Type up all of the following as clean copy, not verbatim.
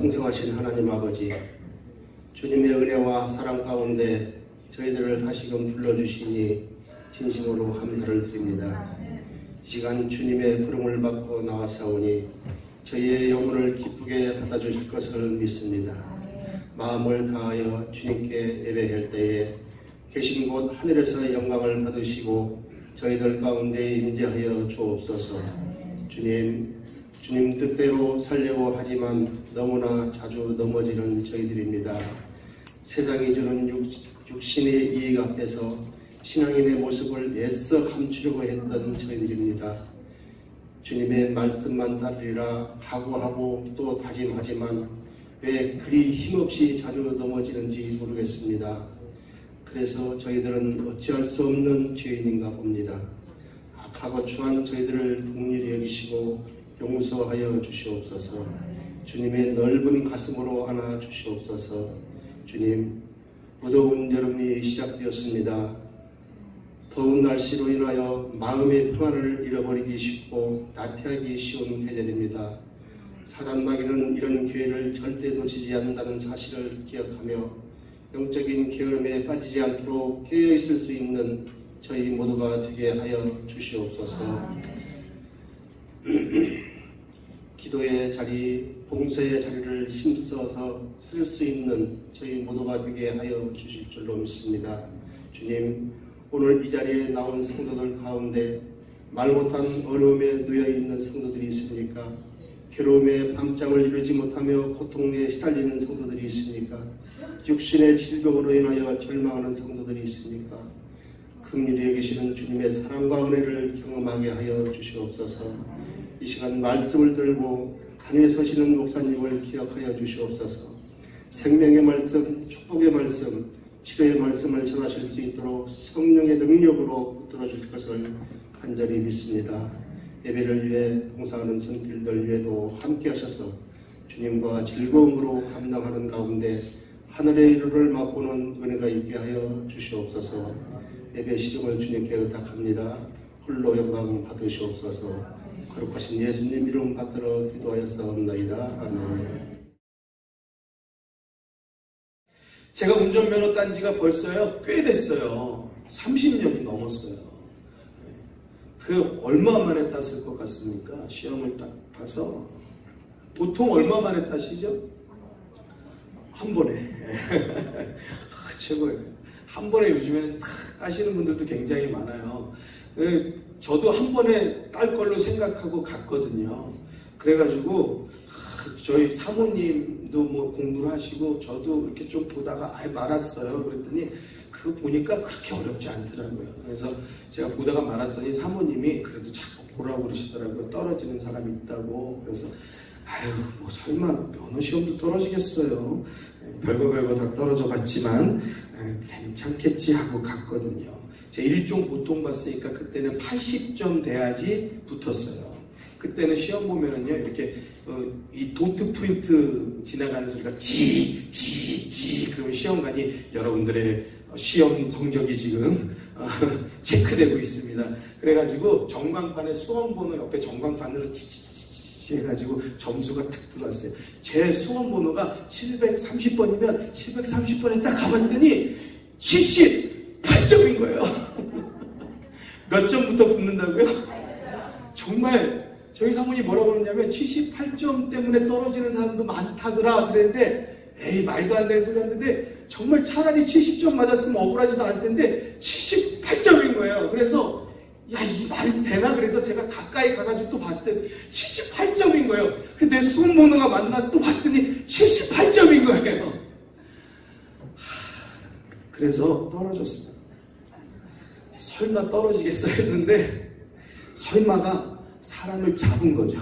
풍성하신 하나님 아버지, 주님의 은혜와 사랑 가운데 저희들을 다시금 불러주시니 진심으로 감사를 드립니다. 이 시간 주님의 부름을 받고 나와사오니 저희의 영혼을 기쁘게 받아주실 것을 믿습니다. 마음을 다하여 주님께 예배할 때에 계신 곳 하늘에서 영광을 받으시고 저희들 가운데 임재하여 주옵소서. 주님 뜻대로 살려고 하지만 너무나 자주 넘어지는 저희들입니다. 세상이 주는 육신의 이익 앞에서 신앙인의 모습을 애써 감추려고 했던 저희들입니다. 주님의 말씀만 따르리라 각오하고 또 다짐하지만 왜 그리 힘없이 자주 넘어지는지 모르겠습니다. 그래서 저희들은 어찌할 수 없는 죄인인가 봅니다. 악하고 추한 저희들을 긍휼히 여기시고 용서하여 주시옵소서. 주님의 넓은 가슴으로 안아 주시옵소서. 주님, 무더운 여름이 시작되었습니다. 더운 날씨로 인하여 마음의 평안을 잃어버리기 쉽고 나태하기 쉬운 계절입니다. 사단마귀는 이런 기회를 절대 놓치지 않는다는 사실을 기억하며 영적인 게으름에 빠지지 않도록 깨어있을 수 있는 저희 모두가 되게 하여 주시옵소서. 기도의 자리, 봉사의 자리를 힘써서 설 수 있는 저희 모두가 되게 하여 주실 줄로 믿습니다. 주님, 오늘 이 자리에 나온 성도들 가운데 말 못한 어려움에 놓여있는 성도들이 있습니까? 괴로움에 밤잠을 이루지 못하며 고통에 시달리는 성도들이 있습니까? 육신의 질병으로 인하여 절망하는 성도들이 있습니까? 긍휼히 여기시는 주님의 사랑과 은혜를 경험하게 하여 주시옵소서. 이 시간 말씀을 들고 단위에 서시는 목사님을 기억하여 주시옵소서. 생명의 말씀, 축복의 말씀, 치료의 말씀을 전하실 수 있도록 성령의 능력으로 붙들어줄 것을 간절히 믿습니다. 예배를 위해 봉사하는 손길들 위에도 함께 하셔서 주님과 즐거움으로 감당하는 가운데 하늘의 이루를 맛보는 은혜가 있게 하여 주시옵소서. 예배 시정을 주님께 의탁합니다. 홀로 영광 받으시옵소서. 거룩하신 예수님 이름 받들어 기도하였사옵나이다. 아멘. 제가 운전면허 딴 지가 벌써요 꽤 됐어요. 30년이 넘었어요. 그 얼마 만에 땄을 것 같습니까? 시험을 딱 봐서 보통 얼마 만에 따시죠? 한 번에. 최고예요. 한 번에 요즘에는 탁 따시는 분들도 굉장히 많아요. 저도 한 번에 딸 걸로 생각하고 갔거든요. 그래가지고 저희 사모님도 뭐 공부를 하시고 저도 이렇게 좀 보다가 아예 말았어요. 그랬더니 그거 보니까 그렇게 어렵지 않더라고요. 그래서 제가 보다가 말았더니 사모님이 그래도 자꾸 보라고 그러시더라고요. 떨어지는 사람이 있다고. 그래서 아유 뭐 설마 면허 시험도 떨어지겠어요. 별거 다 떨어져 봤지만 괜찮겠지 하고 갔거든요. 제가 1종 보통 봤으니까 그때는 80점 돼야지 붙었어요. 그때는 시험 보면은요 이렇게 이 도트 프린트 지나가는 소리가 지 그러면 시험관이 여러분들의 시험 성적이 지금 체크되고 있습니다. 그래가지고 전광판에 수험번호 옆에 전광판으로 지 해가지고 점수가 탁 들어왔어요. 제 수험번호가 730번이면 730번에 딱 가봤더니 78점인 거예요. 몇 점부터 붙는다고요? 정말 저희 사모님 뭐라고 그러냐면 78점 때문에 떨어지는 사람도 많다더라 그랬는데 에이 말도 안 되는 소리 하는데 정말 차라리 70점 맞았으면 억울하지도 않을 텐데 78점인 거예요. 그래서 야 이 말이 되나? 그래서 제가 가까이 가가지고 또 봤어요. 78점인 거예요. 근데 수험번호가 맞나 또 봤더니 78점인 거예요. 그래서 떨어졌어요. 설마 떨어지겠어 했는데 설마가 사람을 잡은 거죠.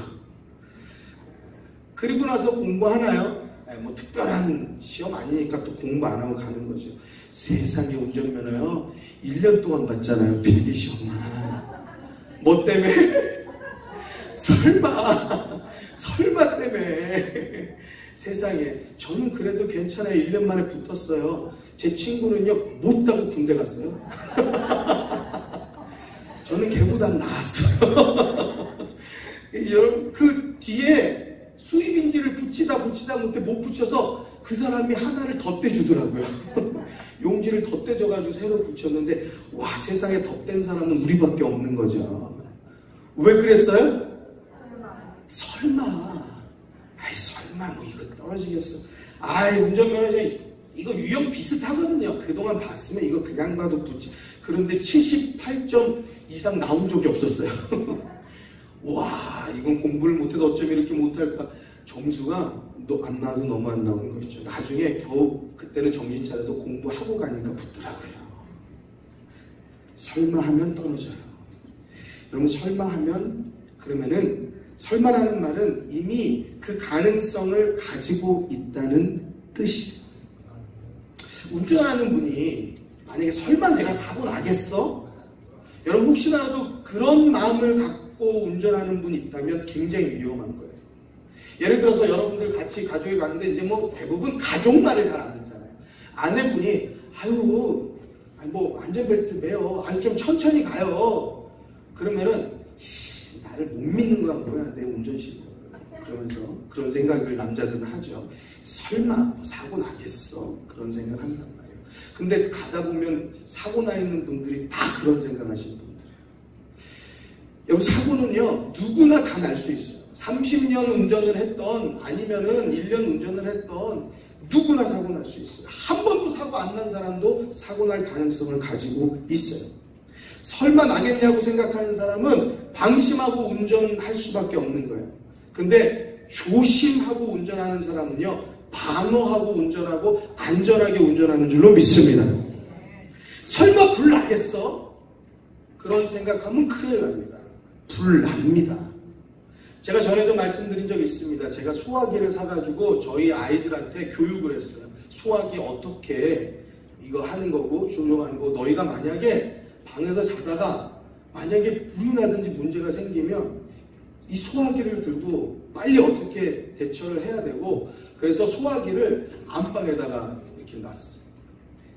그리고 나서 공부하나요? 뭐 특별한 시험 아니니까 또 공부 안 하고 가는 거죠. 세상에 운전면허요 1년 동안 봤잖아요. 필기시험만. 뭐 때문에? 설마 때문에. 세상에 저는 그래도 괜찮아요. 1년 만에 붙었어요. 제 친구는요 못 따고 군대 갔어요. 저는 걔보다 나았어요. 여러분 그 뒤에 수입인지를 붙이다 못해 못 그 사람이 하나를 덧대주더라고요. 용지를 덧대줘가지고 새로 붙였는데 와, 세상에 덧댄 사람은 우리밖에 없는 거죠. 왜 그랬어요? 설마. 아이, 설마 뭐 이거 떨어지겠어. 아이, 운전면허증 이거 유형 비슷하거든요. 그동안 봤으면 이거 그냥 봐도 붙지. 그런데 78점 이상 나온 적이 없었어요. 와, 이건 공부를 못해도 어쩜 이렇게 못할까. 점수가 안 나와도 너무 안 나오는 거 있죠. 나중에 겨우 그때는 정신 차려서 공부하고 가니까 붙더라고요. 설마 하면 떨어져요. 여러분, 설마 하면, 그러면은 설마라는 말은 이미 그 가능성을 가지고 있다는 뜻이에요. 운전하는 분이 만약에 설마 내가 사고 나겠어? 여러분, 혹시나라도 그런 마음을 갖고 운전하는 분이 있다면 굉장히 위험한 거예요. 예를 들어서 여러분들 같이 가족이 가는데 이제 뭐 대부분 가족 말을 잘 안 듣잖아요. 아내분이 아유 뭐 안전벨트 매요. 아유 좀 천천히 가요. 그러면은 나를 못 믿는 거야 뭐야 내 운전신고. 그러면서 그런 생각을 남자들은 하죠. 설마 뭐 사고 나겠어? 그런 생각한단 말이에요. 근데 가다 보면 사고 나 있는 분들이 다 그런 생각하시는 분들이에요. 여러분, 사고는요 누구나 다 날 수 있어요. 30년 운전을 했던 아니면은 1년 운전을 했던 누구나 사고 날 수 있어요. 한 번도 사고 안 난 사람도 사고 날 가능성을 가지고 있어요. 설마 나겠냐고 생각하는 사람은 방심하고 운전할 수밖에 없는 거예요. 근데 조심하고 운전하는 사람은요 방어하고 운전하고 안전하게 운전하는 줄로 믿습니다. 설마 불 나겠어? 그런 생각하면 큰일 납니다. 불 납니다. 제가 전에도 말씀드린 적이 있습니다. 제가 소화기를 사가지고 저희 아이들한테 교육을 했어요. 소화기 어떻게 이거 하는 거고 조종하는 거고, 너희가 만약에 방에서 자다가 만약에 불이 나든지 문제가 생기면 이 소화기를 들고 빨리 어떻게 대처를 해야 되고, 그래서 소화기를 안방에다가 이렇게 놨었어요.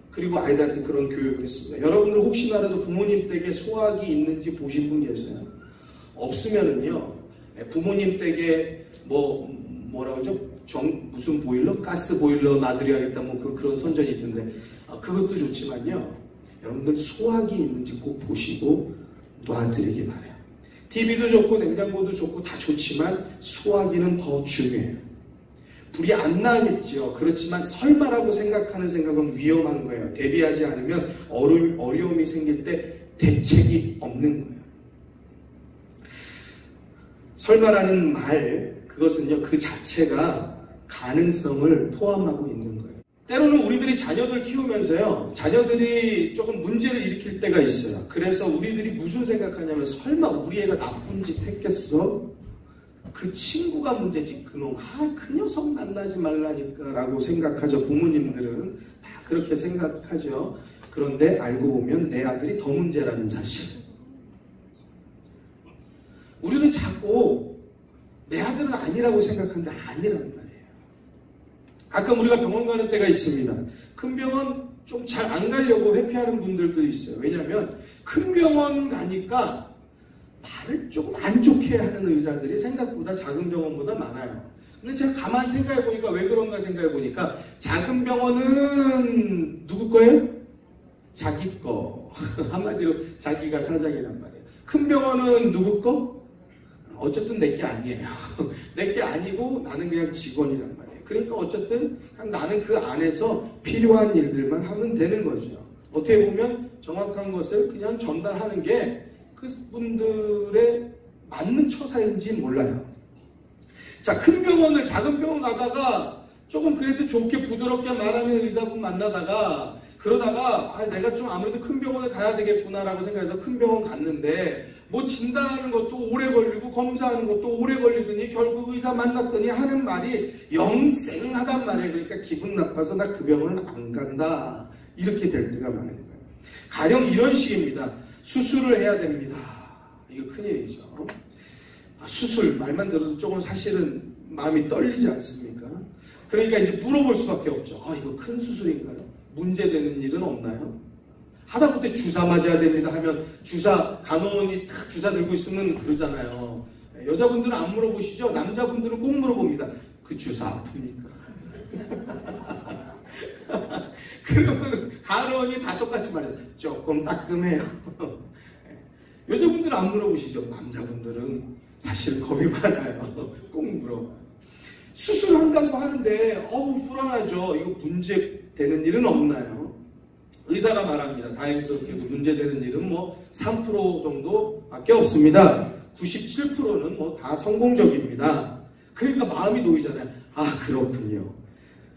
그리고 아이들한테 그런 교육을 했습니다. 여러분들 혹시나라도 부모님 댁에 소화기 있는지 보신 분 계세요? 없으면은요 부모님 댁에 뭐라 그러죠? 무슨 보일러? 가스 보일러 놔드려야겠다 그런 선전이 있던데 그것도 좋지만요 여러분들 소화기 있는지 꼭 보시고 놔드리기 바라요. TV도 좋고 냉장고도 좋고 다 좋지만 소화기는 더 중요해요. 불이 안 나겠지요. 그렇지만 설마라고 생각하는 생각은 위험한 거예요. 대비하지 않으면 어려움이 생길 때 대책이 없는 거예요. 설마라는 말, 그것은요 그 자체가 가능성을 포함하고 있는 거예요. 때로는 우리들이 자녀들 키우면서요 자녀들이 조금 문제를 일으킬 때가 있어요. 그래서 우리들이 무슨 생각하냐면 설마 우리 애가 나쁜 짓 했겠어? 그 친구가 문제지 그놈 그 녀석 만나지 말라니까 라고 생각하죠. 부모님들은 다 그렇게 생각하죠. 그런데 알고 보면 내 아들이 더 문제라는 사실. 우리는 자꾸 내 아들은 아니라고 생각하는데 아니란 말이에요. 가끔 우리가 병원 가는 때가 있습니다. 큰 병원 좀 잘 안 가려고 회피하는 분들도 있어요. 왜냐하면 큰 병원 가니까 말을 조금 안 좋게 하는 의사들이 생각보다 작은 병원보다 많아요. 근데 제가 가만히 생각해보니까 왜 그런가 생각해보니까 작은 병원은 누구 거예요? 자기 거. 한마디로 자기가 사장이란 말이에요. 큰 병원은 누구 거? 어쨌든 내게 아니에요. 내게 아니고 나는 그냥 직원이란 말이에요. 그러니까 어쨌든 그냥 나는 그 안에서 필요한 일들만 하면 되는 거죠. 어떻게 보면 정확한 것을 그냥 전달하는 게 그분들의 맞는 처사인지 몰라요. 자, 큰 병원을 작은 병원 가다가 조금 그래도 좋게 부드럽게 말하는 의사분 만나다가 그러다가 내가 좀 아무래도 큰 병원을 가야 되겠구나라고 생각해서 큰 병원 갔는데 뭐 진단하는 것도 오래 걸리고 검사하는 것도 오래 걸리더니 결국 의사 만났더니 하는 말이 영생하단 말이에요. 그러니까 기분 나빠서 나 그 병원을 안 간다. 이렇게 될 때가 많은 거예요. 가령 이런 식입니다. 수술을 해야 됩니다. 이거 큰일이죠. 수술 말만 들어도 조금 사실은 마음이 떨리지 않습니까? 그러니까 이제 물어볼 수밖에 없죠. 이거 큰 수술인가요? 문제되는 일은 없나요? 하다못해 주사 맞아야 됩니다 하면 간호원이 탁 주사 들고 있으면 그러잖아요. 여자분들은 안 물어보시죠? 남자분들은 꼭 물어봅니다. 그 주사 아픕니까? 그러면 가론이 다 똑같이 말해요. 조금 따끔해요. 여자분들은 안 물어보시죠? 남자분들은 사실 겁이 많아요. 꼭 물어봐요. 수술한다고 하는데 불안하죠. 이거 문제되는 일은 없나요? 의사가 말합니다. 다행스럽게도 문제되는 일은 3% 정도밖에 없습니다. 97%는 다 성공적입니다. 그러니까 마음이 놓이잖아요. 아, 그렇군요.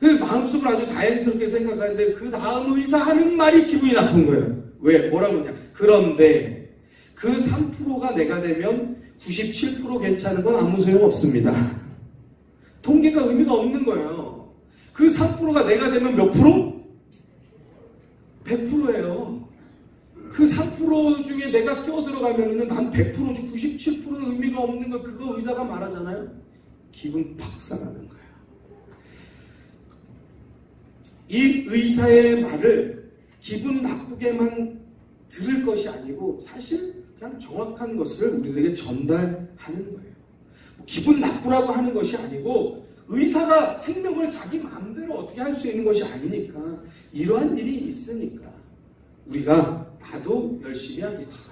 그 마음속으로 아주 다행스럽게 생각하는데 그 다음 의사 하는 말이 기분이 나쁜 거예요. 왜? 뭐라고 그러냐. 그런데 그 3%가 내가 되면 97% 괜찮은 건 아무 소용 없습니다. 통계가 의미가 없는 거예요. 그 3%가 내가 되면 몇 프로? 100%예요. 그 3% 중에 내가 끼어들어가면 난 100%지 97%는 의미가 없는 거 그거 의사가 말하잖아요. 기분 박살나는 거예요. 이 의사의 말을 기분 나쁘게만 들을 것이 아니고 사실 그냥 정확한 것을 우리들에게 전달하는 거예요. 기분 나쁘라고 하는 것이 아니고 의사가 생명을 자기 마음대로 어떻게 할 수 있는 것이 아니니까 이러한 일이 있으니까 우리가 나도 열심히 하겠지만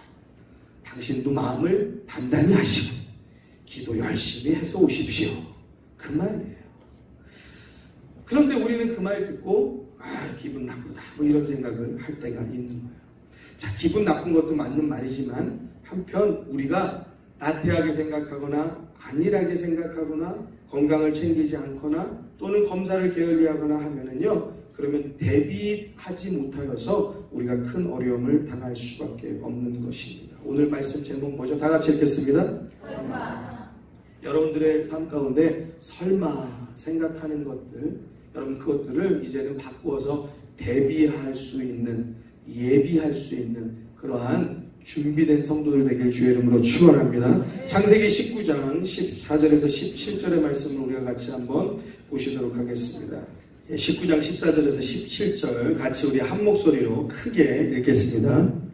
당신도 마음을 단단히 하시고 기도 열심히 해서 오십시오. 그 말이에요. 그런데 우리는 그 말 듣고 기분 나쁘다 이런 생각을 할 때가 있는 거예요. 자, 기분 나쁜 것도 맞는 말이지만 한편 우리가 나태하게 생각하거나 안일하게 생각하거나 건강을 챙기지 않거나 또는 검사를 게을리하거나 하면은요, 그러면 대비하지 못하여서 우리가 큰 어려움을 당할 수밖에 없는 것입니다. 오늘 말씀 제목 뭐죠? 다 같이 읽겠습니다. 설마. 여러분들의 삶 가운데 설마 생각하는 것들, 여러분 그것들을 이제는 바꾸어서 대비할 수 있는, 예비할 수 있는 그러한 준비된 성도들 되길 주의 이름으로 축원합니다. 창세기 19장 14절에서 17절의 말씀을 우리가 같이 한번 보시도록 하겠습니다. 19장 14절에서 17절 같이 우리 한 목소리로 크게 읽겠습니다.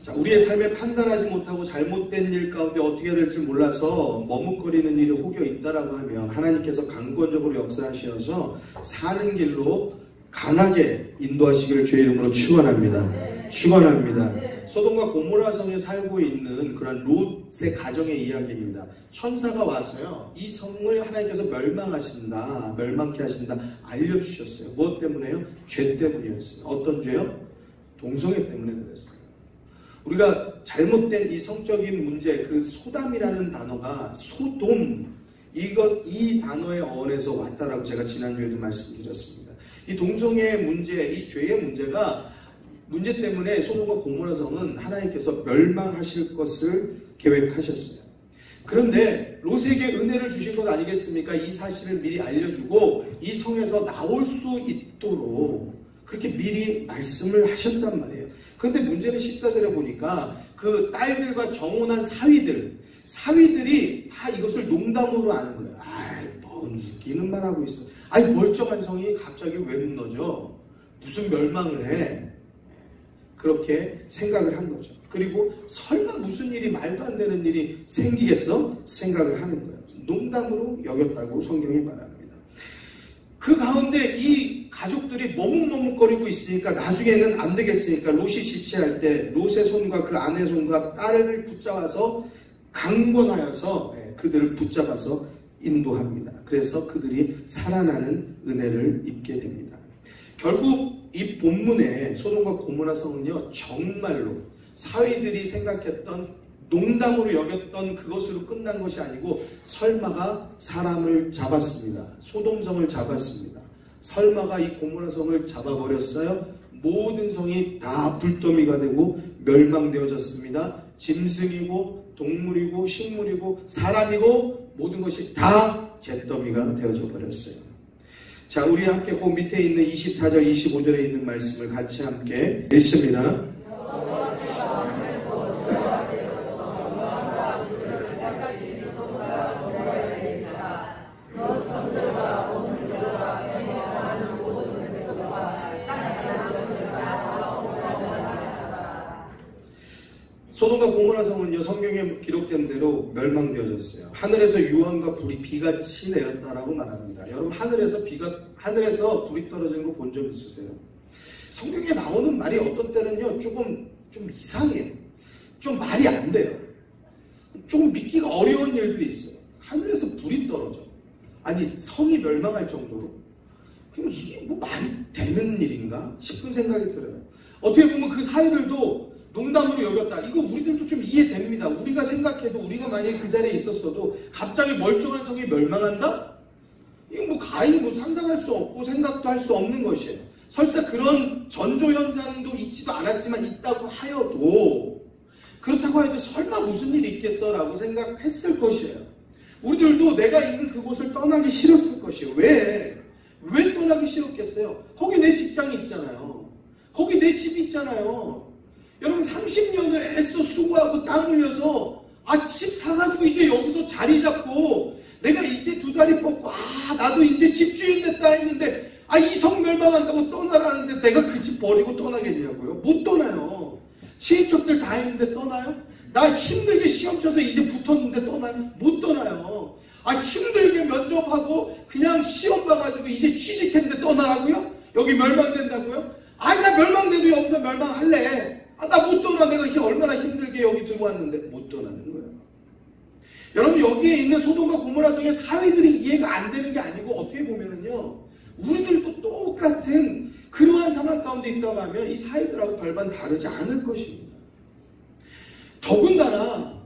자, 우리의 삶에 판단하지 못하고 잘못된 일 가운데 어떻게 해야 될지 몰라서 머뭇거리는 일이 혹여 있다라고 하면 하나님께서 강권적으로 역사하셔서 사는 길로 강하게 인도하시기를 주의 이름으로 축원합니다. 축원합니다. 소돔과 고모라 성에 살고 있는 그런 롯의 가정의 이야기입니다. 천사가 와서요, 이 성을 하나님께서 멸망하신다, 멸망케 하신다 알려주셨어요. 무엇 때문에요? 죄 때문이었어요. 어떤 죄요? 동성애 때문에 그랬어요. 우리가 잘못된 이 성적인 문제, 그 소담이라는 단어가 소돔, 이 단어의 어원에서 왔다라고 제가 지난주에도 말씀드렸습니다. 이 동성애의 문제, 이 죄의 문제 때문에 소돔과 고모라 성은 하나님께서 멸망하실 것을 계획하셨어요. 그런데 롯에게 은혜를 주신 것 아니겠습니까? 이 사실을 미리 알려주고 이 성에서 나올 수 있도록 그렇게 미리 말씀을 하셨단 말이에요. 그런데 문제는 14절에 보니까 그 딸들과 정혼한 사위들이 다 이것을 농담으로 하는 거예요. 뭔 웃기는 말 하고 있어. 멀쩡한 성이 갑자기 왜 무너져? 무슨 멸망을 해? 그렇게 생각을 한 거죠. 그리고 설마 무슨 일이, 말도 안 되는 일이 생기겠어? 생각을 하는 거예요. 농담으로 여겼다고 성경이 말합니다. 그 가운데 이 가족들이 머뭇머뭇거리고 있으니까 나중에는 안 되겠으니까 롯이 지체할 때 롯의 손과 그 아내 손과 딸을 붙잡아서 강권하여서 그들을 붙잡아서 인도합니다. 그래서 그들이 살아나는 은혜를 입게 됩니다. 결국 이 본문의 소돔과 고모라 성은요, 정말로 사위들이 생각했던 농담으로 여겼던 그것으로 끝난 것이 아니고 설마가 사람을 잡았습니다. 소돔성을 잡았습니다. 설마가 이 고모라 성을 잡아버렸어요. 모든 성이 다 불더미가 되고 멸망되어졌습니다. 짐승이고 동물이고 식물이고 사람이고 모든 것이 다 잿더미가 되어져 버렸어요. 자, 우리 함께 그 밑에 있는 24절 25절에 있는 말씀을 같이 함께 읽습니다. 소돔과 고모라 성은요, 성경에 기록된 대로 멸망되어졌어요. 하늘에서 유황과 불이 비같이 내렸다라고 말합니다. 여러분, 하늘에서 불이 떨어지는 거 본 적 있으세요? 성경에 나오는 말이 어떤 때는요, 좀 이상해요. 좀 말이 안 돼요. 조금 믿기가 어려운 일들이 있어요. 하늘에서 불이 떨어져. 아니, 성이 멸망할 정도로. 그럼 이게 뭐 말이 되는 일인가 싶은 생각이 들어요. 어떻게 보면 그 사이들도 농담으로 여겼다. 이거 우리들도 좀 이해됩니다. 우리가 생각해도 우리가 만약에 그 자리에 있었어도 갑자기 멀쩡한 성이 멸망한다? 이건 뭐 가히 뭐 상상할 수 없고 생각도 할 수 없는 것이에요. 설사 그런 전조현상도 있지도 않았지만 있다고 하여도 그렇다고 해도 설마 무슨 일이 있겠어? 라고 생각했을 것이에요. 우리들도 내가 있는 그곳을 떠나기 싫었을 것이에요. 왜 떠나기 싫었겠어요? 거기 내 직장이 있잖아요. 거기 내 집이 있잖아요. 여러분 30년을 애써 수고하고 땀 흘려서 집 사가지고 이제 여기서 자리 잡고 내가 이제 두 다리 뻗고 나도 이제 집주인 됐다 했는데 이 성 멸망한다고 떠나라는데 내가 그 집 버리고 떠나겠냐고요? 못 떠나요. 친척들 다 있는데 떠나요? 나 힘들게 시험 쳐서 이제 붙었는데 떠나요? 못 떠나요. 힘들게 면접하고 그냥 시험 봐가지고 이제 취직했는데 떠나라고요? 여기 멸망된다고요? 나 멸망돼도 여기서 멸망할래. 나 못 떠나. 내가 얼마나 힘들게 여기 들고 왔는데 못 떠나는 거예요. 여러분, 여기에 있는 소돔과 고모라 성의 사회들이 이해가 안 되는 게 아니고 어떻게 보면은요, 우리들도 똑같은 그러한 상황 가운데 있다고 하면 이 사회들하고 별반 다르지 않을 것입니다. 더군다나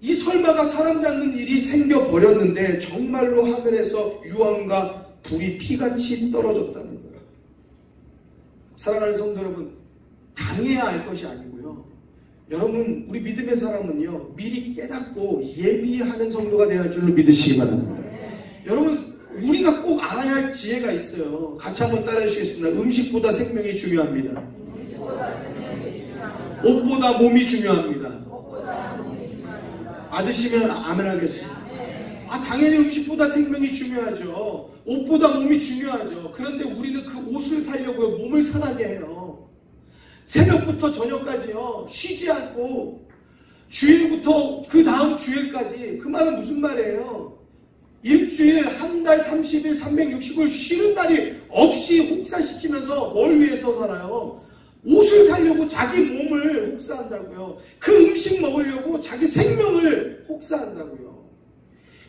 이 설마가 사람 잡는 일이 생겨버렸는데 정말로 하늘에서 유황과 불이 피같이 떨어졌다는 거예요. 사랑하는 성도 여러분, 당해야 알 것이 아니고요. 여러분, 우리 믿음의 사람은요, 미리 깨닫고 예비하는 성도가 되어야 할 줄로 믿으시기 바랍니다. 여러분, 우리가 꼭 알아야 할 지혜가 있어요. 같이 한번 따라해 주시겠습니다. 음식보다 생명이 중요합니다. 옷보다 몸이 중요합니다. 받으시면 아멘 하겠습니다. 당연히 음식보다 생명이 중요하죠. 옷보다 몸이 중요하죠. 그런데 우리는 그 옷을 살려고요, 몸을 상하게 해요. 새벽부터 저녁까지요, 쉬지 않고 주일부터 그 다음 주일까지. 그 말은 무슨 말이에요? 일주일, 한 달 30일, 360일 쉬는 날이 없이 혹사시키면서 뭘 위해서 살아요? 옷을 살려고 자기 몸을 혹사한다고요. 그 음식 먹으려고 자기 생명을 혹사한다고요.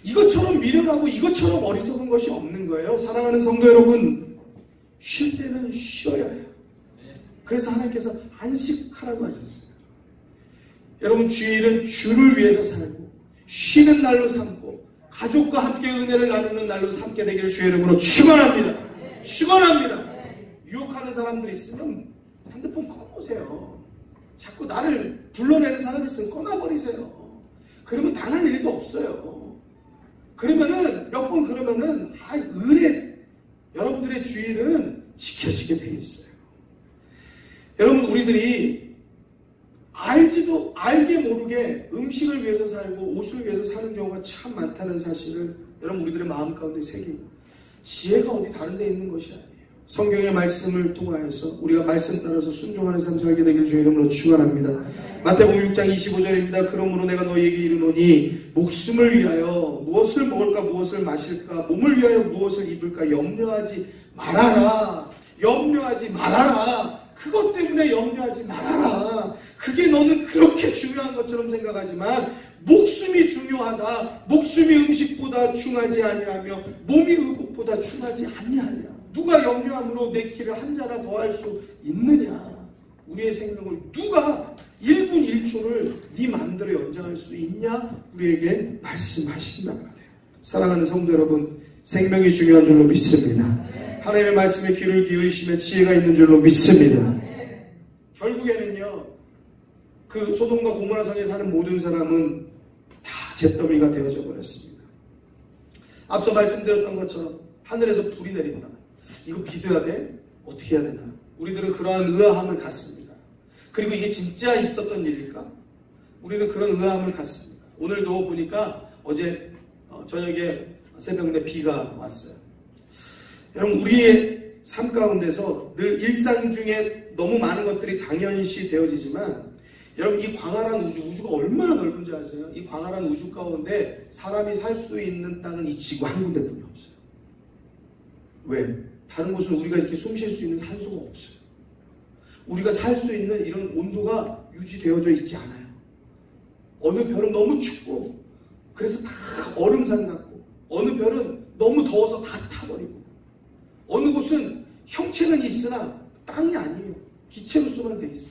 이것처럼 미련하고 이것처럼 어리석은 것이 없는 거예요. 사랑하는 성도 여러분, 쉴 때는 쉬어야 해요. 그래서 하나님께서 안식하라고 하셨어요. 여러분, 주일은 주를 위해서 살고 쉬는 날로 삼고 가족과 함께 은혜를 나누는 날로 삼게 되기를 주의 이름으로 축원합니다. 축원합니다. 유혹하는 사람들이 있으면 핸드폰 꺼놓으세요. 자꾸 나를 불러내는 사람이 있으면 꺼놔버리세요. 그러면 당할 일도 없어요. 그러면은 몇 번 그러면은 여러분들의 주일은 지켜지게 돼 있어요. 여러분, 우리들이 알게 모르게 음식을 위해서 살고 옷을 위해서 사는 경우가 참 많다는 사실을 여러분 우리들의 마음 가운데 새기고, 지혜가 어디 다른 데 있는 것이 아니에요. 성경의 말씀을 통하여서 우리가 말씀 따라서 순종하는 삶 살게 되기를 주의 이름으로 축원합니다. 마태복음 6장 25절입니다. 그러므로 내가 너희에게 이르노니 목숨을 위하여 무엇을 먹을까 무엇을 마실까 몸을 위하여 무엇을 입을까 염려하지 말아라. 염려하지 말아라. 그것 때문에 염려하지 말아라. 그게 너는 그렇게 중요한 것처럼 생각하지만 목숨이 중요하다. 목숨이 음식보다 중하지 아니하며 몸이 의복보다 중하지 아니하냐. 누가 염려함으로 내 키를 한 자나 더 할 수 있느냐. 우리의 생명을 누가 1분 1초를 네 마음대로 연장할 수 있냐? 우리에게 말씀하신단 말이에요. 사랑하는 성도 여러분, 생명이 중요한 줄로 믿습니다. 하나님의 말씀에 귀를 기울이시면 지혜가 있는 줄로 믿습니다. 결국에는요, 그 소돔과 고모라 성에 사는 모든 사람은 다 잿더미가 되어져 버렸습니다. 앞서 말씀드렸던 것처럼 하늘에서 불이 내린다. 이거 믿어야 돼? 어떻게 해야 되나? 우리들은 그러한 의아함을 갖습니다. 그리고 이게 진짜 있었던 일일까? 우리는 그런 의아함을 갖습니다. 오늘도 보니까 어제 저녁에 새벽에 비가 왔어요. 여러분, 우리의 삶 가운데서 늘 일상 중에 너무 많은 것들이 당연시 되어지지만, 여러분, 이 광활한 우주가 얼마나 넓은지 아세요? 이 광활한 우주 가운데 사람이 살 수 있는 땅은 이 지구 한 군데뿐이 없어요. 왜? 다른 곳은 우리가 이렇게 숨 쉴 수 있는 산소가 없어요. 우리가 살 수 있는 이런 온도가 유지되어져 있지 않아요. 어느 별은 너무 춥고 그래서 다 얼음산 같고, 어느 별은 너무 더워서 다 타버리고, 어느 곳은 형체는 있으나 땅이 아니에요. 기체로서만 돼 있어요.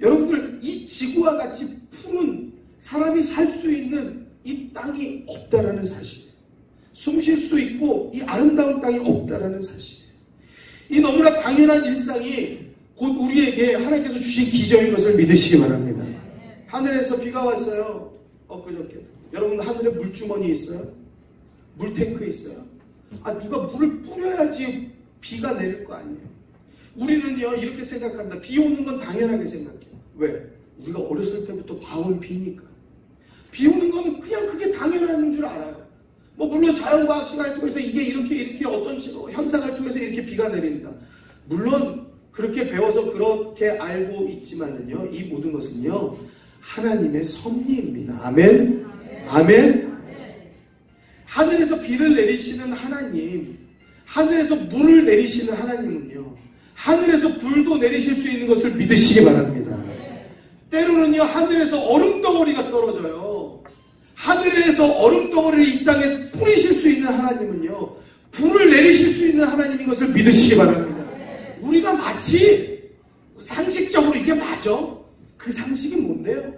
여러분들, 이 지구와 같이 푸른 사람이 살 수 있는 이 땅이 없다라는 사실이에요. 숨 쉴 수 있고 이 아름다운 땅이 없다라는 사실이에요. 이 너무나 당연한 일상이 곧 우리에게 하나님께서 주신 기적인 것을 믿으시기 바랍니다. 하늘에서 비가 왔어요. 엊그저께. 여러분, 하늘에 물주머니 있어요? 물탱크 있어요? 누가 물을 뿌려야지 비가 내릴 거 아니에요. 우리는요, 이렇게 생각합니다. 비 오는 건 당연하게 생각해요. 왜? 우리가 어렸을 때부터 봐온 비니까. 비 오는 건 그냥 그게 당연한 줄 알아요. 물론 자연과학 시간을 통해서 이게 이렇게 어떤 현상을 통해서 이렇게 비가 내린다. 물론 그렇게 배워서 그렇게 알고 있지만은요, 이 모든 것은요, 하나님의 섭리입니다. 아멘? 아멘? 하늘에서 비를 내리시는 하나님, 하늘에서 물을 내리시는 하나님은요, 하늘에서 불도 내리실 수 있는 것을 믿으시기 바랍니다. 때로는요, 하늘에서 얼음덩어리가 떨어져요. 하늘에서 얼음덩어리를 이 땅에 뿌리실 수 있는 하나님은요, 불을 내리실 수 있는 하나님인 것을 믿으시기 바랍니다. 우리가 마치 상식적으로 이게 맞아? 그 상식이 뭔데요?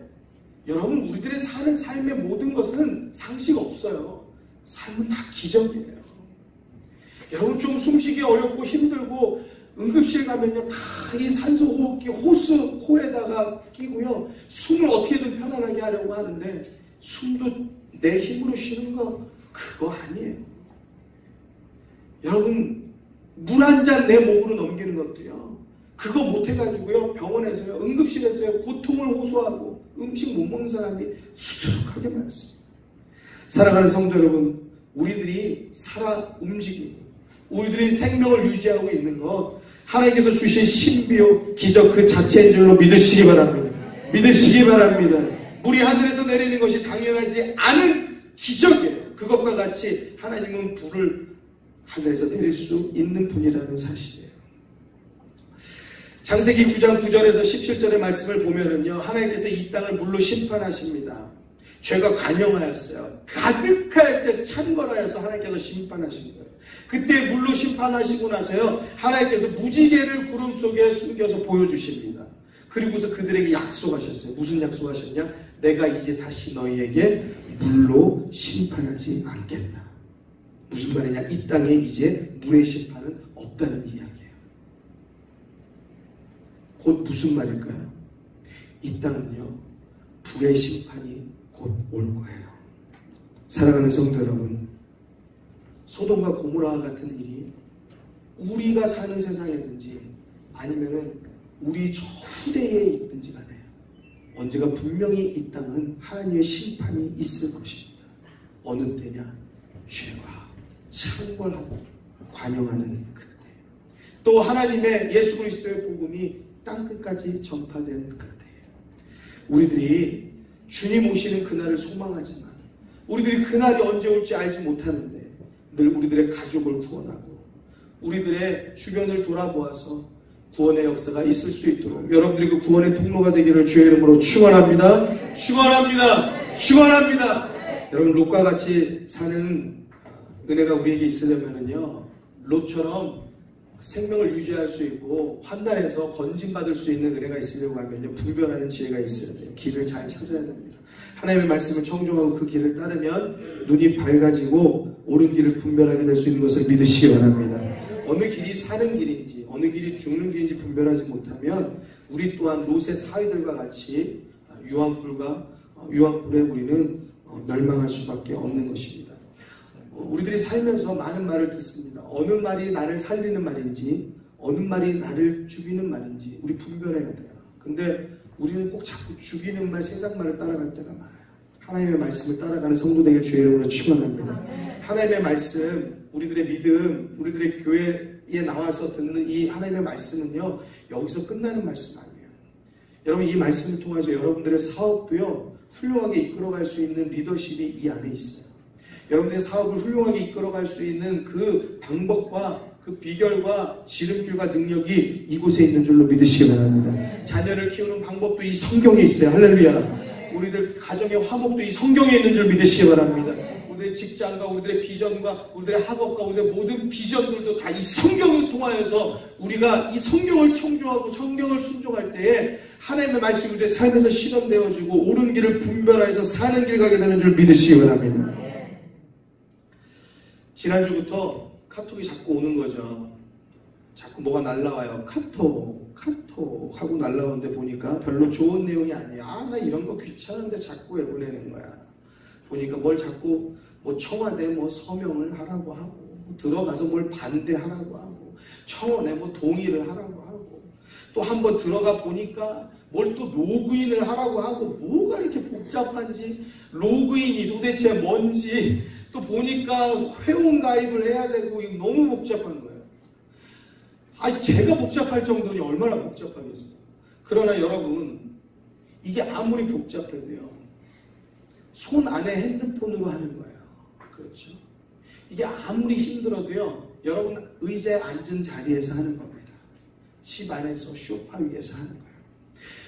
여러분, 우리들의 사는 삶의 모든 것은 상식 없어요. 삶은 다 기적이에요. 여러분, 좀 숨쉬기 어렵고 힘들고 응급실 가면요, 다 이 산소 호흡기 호에다가 끼고요, 숨을 어떻게든 편안하게 하려고 하는데, 숨도 내 힘으로 쉬는 거 그거 아니에요. 여러분, 물 한 잔 내 목으로 넘기는 것도요, 그거 못해가지고요, 병원에서요, 응급실에서요, 고통을 호소하고 음식 못 먹는 사람이 수두룩하게 많습니다. 사랑하는 성도 여러분, 우리들이 살아 움직이고 우리들이 생명을 유지하고 있는 것, 하나님께서 주신 신비요 기적 그 자체인 줄로 믿으시기 바랍니다. 믿으시기 바랍니다. 물이 하늘에서 내리는 것이 당연하지 않은 기적이에요. 그것과 같이 하나님은 불을 하늘에서 내릴 수 있는 분이라는 사실이에요. 창세기 9장 9절에서 17절의 말씀을 보면은요, 하나님께서 이 땅을 물로 심판하십니다. 죄가 관영하였어요. 가득하였어요. 찬거라여서 하나님께서 심판하신 거예요. 그때 물로 심판하시고 나서요, 하나님께서 무지개를 구름 속에 숨겨서 보여주십니다. 그리고서 그들에게 약속하셨어요. 무슨 약속하셨냐? 내가 이제 다시 너희에게 물로 심판하지 않겠다. 무슨 말이냐? 이 땅에 이제 물의 심판은 없다는 이야기예요. 곧 무슨 말일까요? 이 땅은요, 불의 심판이 곧 올 거예요. 사랑하는 성도 여러분, 소돔과 고모라와 같은 일이 우리가 사는 세상이든지 아니면은 우리 저 후대에 있든지 간에 언제가 분명히 이 땅은 하나님의 심판이 있을 것입니다. 어느 때냐? 죄가 창궐하고 관영하는 그때, 또 하나님의 예수 그리스도의 복음이 땅끝까지 전파된 그때, 우리들이 주님 오시는 그날을 소망하지만 우리들이 그날이 언제 올지 알지 못하는데 늘 우리들의 가족을 구원하고 우리들의 주변을 돌아보아서 구원의 역사가 있을 수 있도록 여러분들이 그 구원의 통로가 되기를 주의 이름으로 축원합니다. 축원합니다. 축원합니다. 여러분, 롯과 같이 사는 은혜가 우리에게 있으려면요, 롯처럼 생명을 유지할 수 있고 환난에서 건진받을 수 있는 은혜가 있으려고 하면요, 분별하는 지혜가 있어야 돼요. 길을 잘 찾아야 됩니다. 하나님의 말씀을 청종하고 그 길을 따르면 눈이 밝아지고 옳은 길을 분별하게 될 수 있는 것을 믿으시기 바랍니다. 어느 길이 사는 길인지 어느 길이 죽는 길인지 분별하지 못하면 우리 또한 롯의 사위들과 같이 유황불에 우리는 멸망할 수밖에 없는 것입니다. 우리들이 살면서 많은 말을 듣습니다. 어느 말이 나를 살리는 말인지 어느 말이 나를 죽이는 말인지 우리 분별해야 돼요. 근데 우리는 꼭 자꾸 죽이는 말, 세상 말을 따라갈 때가 많아요. 하나님의 말씀을 따라가는 성도 되길 주의 이름으로 축원합니다. 하나님의 말씀, 우리들의 믿음, 우리들의 교회에 나와서 듣는 이 하나님의 말씀은요, 여기서 끝나는 말씀 아니에요. 여러분, 이 말씀을 통해서 여러분들의 사업도요, 훌륭하게 이끌어갈 수 있는 리더십이 이 안에 있어요. 여러분들의 사업을 훌륭하게 이끌어갈 수 있는 그 방법과 그 비결과 지름길과 능력이 이곳에 있는 줄로 믿으시기 바랍니다. 자녀를 키우는 방법도 이 성경에 있어요. 할렐루야. 우리들 가정의 화목도 이 성경에 있는 줄 믿으시기 바랍니다. 우리들의 직장과 우리들의 비전과 우리들의 학업과 우리들의 모든 비전들도 다 이 성경을 통하여서 우리가 이 성경을 청조하고 성경을 순종할 때에 하나님의 말씀이 우리의 삶에서 실현되어지고 옳은 길을 분별하여서 사는 길 가게 되는 줄 믿으시기 바랍니다. 지난주부터 카톡이 자꾸 오는 거죠. 자꾸 뭐가 날라와요. 카톡 하고 날라오는데 보니까 별로 좋은 내용이 아니야. 나 이런 거 귀찮은데 자꾸 왜 보내는 거야. 보니까 뭘 자꾸 청와대 서명을 하라고 하고 들어가서 뭘 반대하라고 하고 청원에 동의를 하라고 하고 또 한번 들어가 보니까 뭘 또 로그인을 하라고 하고 뭐가 이렇게 복잡한지 로그인이 도대체 뭔지 또 보니까 회원 가입을 해야 되고 이거 너무 복잡한 거예요. 제가 복잡할 정도니 얼마나 복잡하겠어요. 그러나 여러분, 이게 아무리 복잡해도요, 손 안에 핸드폰으로 하는 거예요. 그렇죠? 이게 아무리 힘들어도요, 여러분 의자에 앉은 자리에서 하는 겁니다. 집 안에서 소파 위에서 하는 거예요.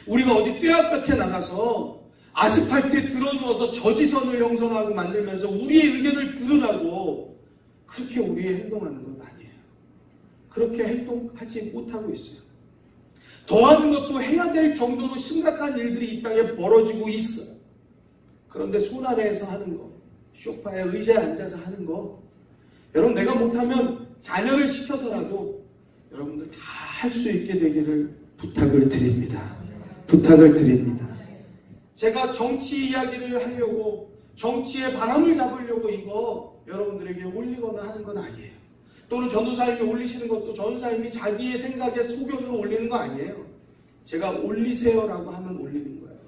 우리가 어디 뙤약볕에 나가서 아스팔트에 들어누워서 저지선을 형성하고 만들면서 우리의 의견을 들으라고 그렇게 우리의 행동하는 건 아니에요. 그렇게 행동하지 못하고 있어요. 더하는 것도 해야 될 정도로 심각한 일들이 이 땅에 벌어지고 있어요. 그런데 손 아래에서 하는 거, 소파에 의자에 앉아서 하는 거, 여러분 내가 못하면 자녀를 시켜서라도 여러분들 다 할 수 있게 되기를 부탁을 드립니다. 부탁을 드립니다. 제가 정치 이야기를 하려고 정치의 바람을 잡으려고 이거 여러분들에게 올리거나 하는 건 아니에요. 또는 전도사님이 올리시는 것도 전도사님이 자기의 생각에 소견으로 올리는 거 아니에요. 제가 올리세요라고 하면 올리는 거예요.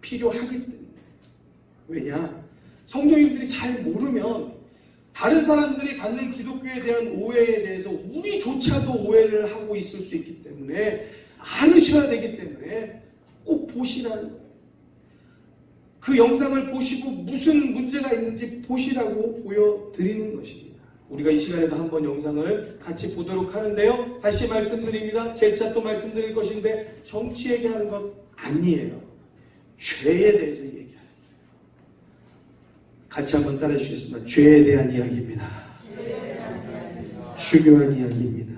필요하기 때문에. 왜냐? 성도님들이 잘 모르면 다른 사람들이 갖는 기독교에 대한 오해에 대해서 우리조차도 오해를 하고 있을 수 있기 때문에 알으셔야 되기 때문에 꼭 보시라는 거예요. 그 영상을 보시고 무슨 문제가 있는지 보시라고 보여드리는 것입니다. 우리가 이 시간에도 한번 영상을 같이 보도록 하는데요. 다시 말씀드립니다. 재차 또 말씀드릴 것인데 정치 얘기하는 것 아니에요. 죄에 대해서 얘기해요. 같이 한번 따라해 주시겠습니다. 죄에 대한 이야기입니다. 중요한 이야기입니다.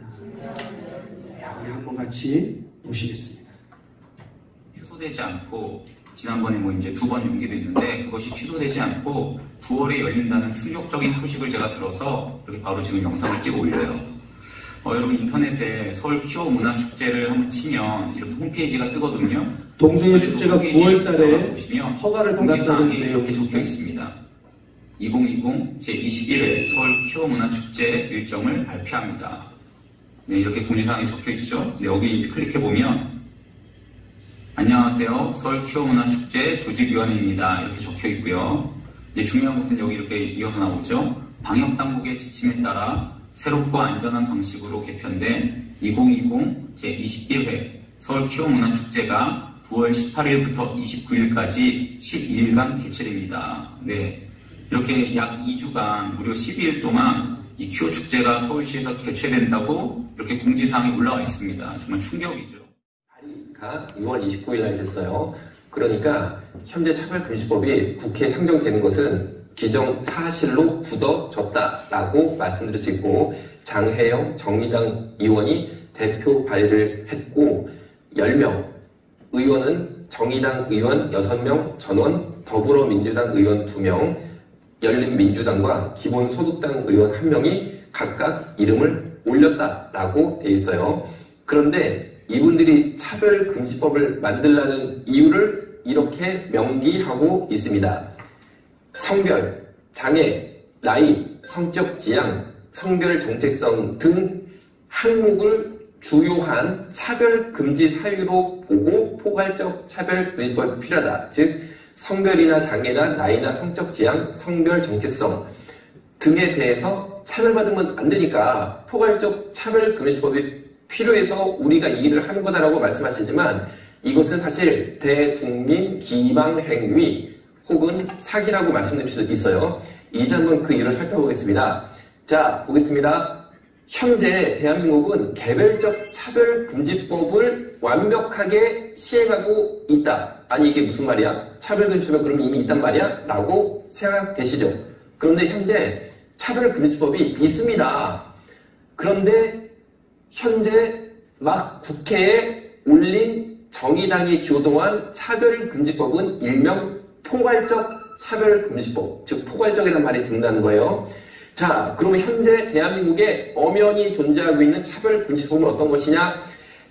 우리 한번 같이 보시겠습니다. 취소되지 않고 지난번에 이제 2번 연기됐는데 그것이 취소되지 않고 9월에 열린다는 충격적인 소식을 제가 들어서 이렇게 바로 지금 영상을 찍어 올려요. 여러분 인터넷에 서울 퀴어 문화 축제를 한번 치면 이렇게 홈페이지가 뜨거든요. 동성애 축제가 9월 달에 보시면 허가를 받았다는 이렇게 적혀 있습니다. 2020 제21회 서울 퀴어 문화 축제 일정을 발표합니다. 네, 이렇게 공지사항에 적혀 있죠. 네, 여기 이제 클릭해 보면 안녕하세요. 서울 퀴어 문화 축제 조직위원회입니다. 이렇게 적혀 있고요. 이제 중요한 것은 여기 이렇게 이어서 나오죠. 방역 당국의 지침에 따라 새롭고 안전한 방식으로 개편된 2020 제21회 서울 퀴어 문화 축제가 9월 18일부터 29일까지 12일간 개최됩니다. 네. 이렇게 약 2주간 무려 12일 동안 이 퀴어 축제가 서울시에서 개최된다고 이렇게 공지사항이 올라와 있습니다. 정말 충격이죠. 발의가 6월 29일 날 됐어요. 그러니까 현재 차별금지법이 국회에 상정되는 것은 기정사실로 굳어졌다라고 말씀드릴 수 있고, 장혜영 정의당 의원이 대표 발의를 했고 10명, 의원은 정의당 의원 6명 전원, 더불어민주당 의원 2명, 열린민주당과 기본소득당 의원 1명이 각각 이름을 올렸다라고 돼 있어요. 그런데 이분들이 차별금지법을 만들라는 이유를 이렇게 명기하고 있습니다. 성별, 장애, 나이, 성적 지향, 성별 정체성 등 항목을 주요한 차별금지 사유로 보고 포괄적 차별금지법이 필요하다. 즉 성별이나 장애나 나이나 성적 지향, 성별 정체성 등에 대해서 차별받으면 안 되니까 포괄적 차별금지법이 필요해서 우리가 이 일을 하는 거다라고 말씀하시지만, 이것은 사실 대국민 기망행위 혹은 사기라고 말씀드릴 수 있어요. 이제 한번 그 이유를 살펴보겠습니다. 자, 보겠습니다. 현재 대한민국은 개별적 차별금지법을 완벽하게 시행하고 있다. 아니 이게 무슨 말이야? 차별금지법이 그럼 이미 있단 말이야? 라고 생각되시죠? 그런데 현재 차별금지법이 있습니다. 그런데 현재 막 국회에 올린 정의당이 주도한 차별금지법은 일명 포괄적 차별금지법, 즉 포괄적이라는 말이 든다는 거예요. 자, 그러면 현재 대한민국에 엄연히 존재하고 있는 차별금지법은 어떤 것이냐?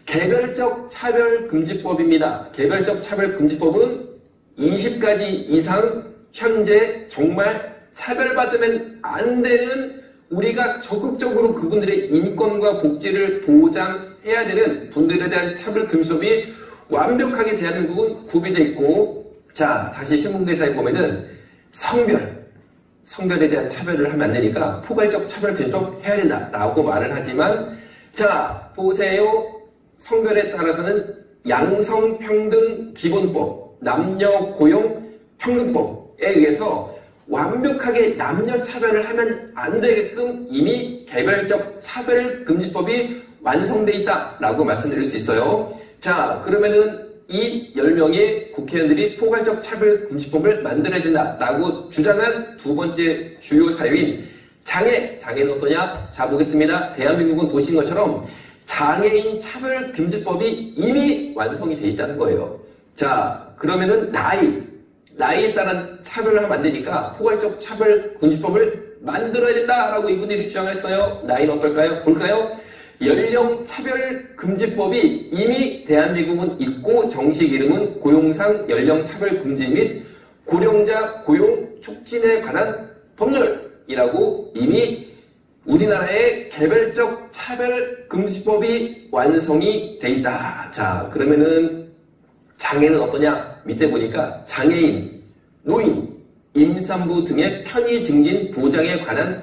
개별적 차별금지법입니다. 개별적 차별금지법은 20가지 이상 현재 정말 차별받으면 안 되는, 우리가 적극적으로 그분들의 인권과 복지를 보장해야 되는 분들에 대한 차별금지법이 완벽하게 대한민국은 구비되어 있고, 자, 다시 신문기사에 보면은 성별에 대한 차별을 하면 안 되니까 포괄적 차별금지법 해야 된다라고 말을 하지만, 자, 보세요. 성별에 따라서는 양성평등기본법, 남녀고용평등법에 의해서 완벽하게 남녀 차별을 하면 안 되게끔 이미 개별적 차별금지법이 완성되어 있다라고 말씀드릴 수 있어요. 자, 그러면은 이 10명의 국회의원들이 포괄적 차별금지법을 만들어야 된다라고 주장한 두 번째 주요 사유인 장애는 어떠냐? 자, 보겠습니다. 대한민국은 보신 것처럼 장애인 차별금지법이 이미 완성이 되어 있다는 거예요. 자, 그러면은 나이에 따른 차별을 하면 안 되니까 포괄적 차별금지법을 만들어야 된다라고 이분들이 주장했어요. 나이는 어떨까요? 볼까요? 연령차별금지법이 이미 대한민국은 있고, 정식 이름은 고용상 연령차별금지 및 고령자 고용 촉진에 관한 법률이라고 이미 우리나라의 개별적 차별금지법이 완성이 돼 있다. 자, 그러면은 장애는 어떠냐? 밑에 보니까 장애인, 노인, 임산부 등의 편의 증진 보장에 관한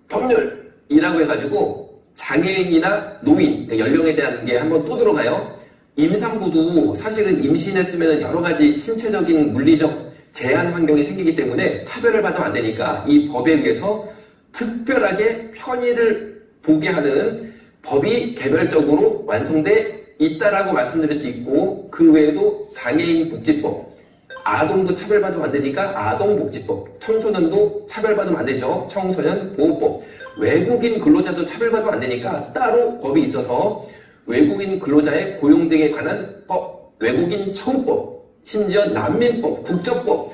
법률이라고 해가지고 장애인이나 노인, 연령에 대한 게 한번 또 들어가요. 임산부도 사실은 임신했으면 여러 가지 신체적인 물리적 제한 환경이 생기기 때문에 차별을 받으면 안 되니까 이 법에 의해서 특별하게 편의를 보게 하는 법이 개별적으로 완성돼 있다라고 말씀드릴 수 있고, 그 외에도 장애인 복지법, 아동도 차별받으면 안 되니까 아동복지법, 청소년도 차별받으면 안 되죠. 청소년 보호법, 외국인 근로자도 차별받으면 안 되니까 따로 법이 있어서 외국인 근로자의 고용 등에 관한 법, 외국인 처우법, 심지어 난민법, 국적법,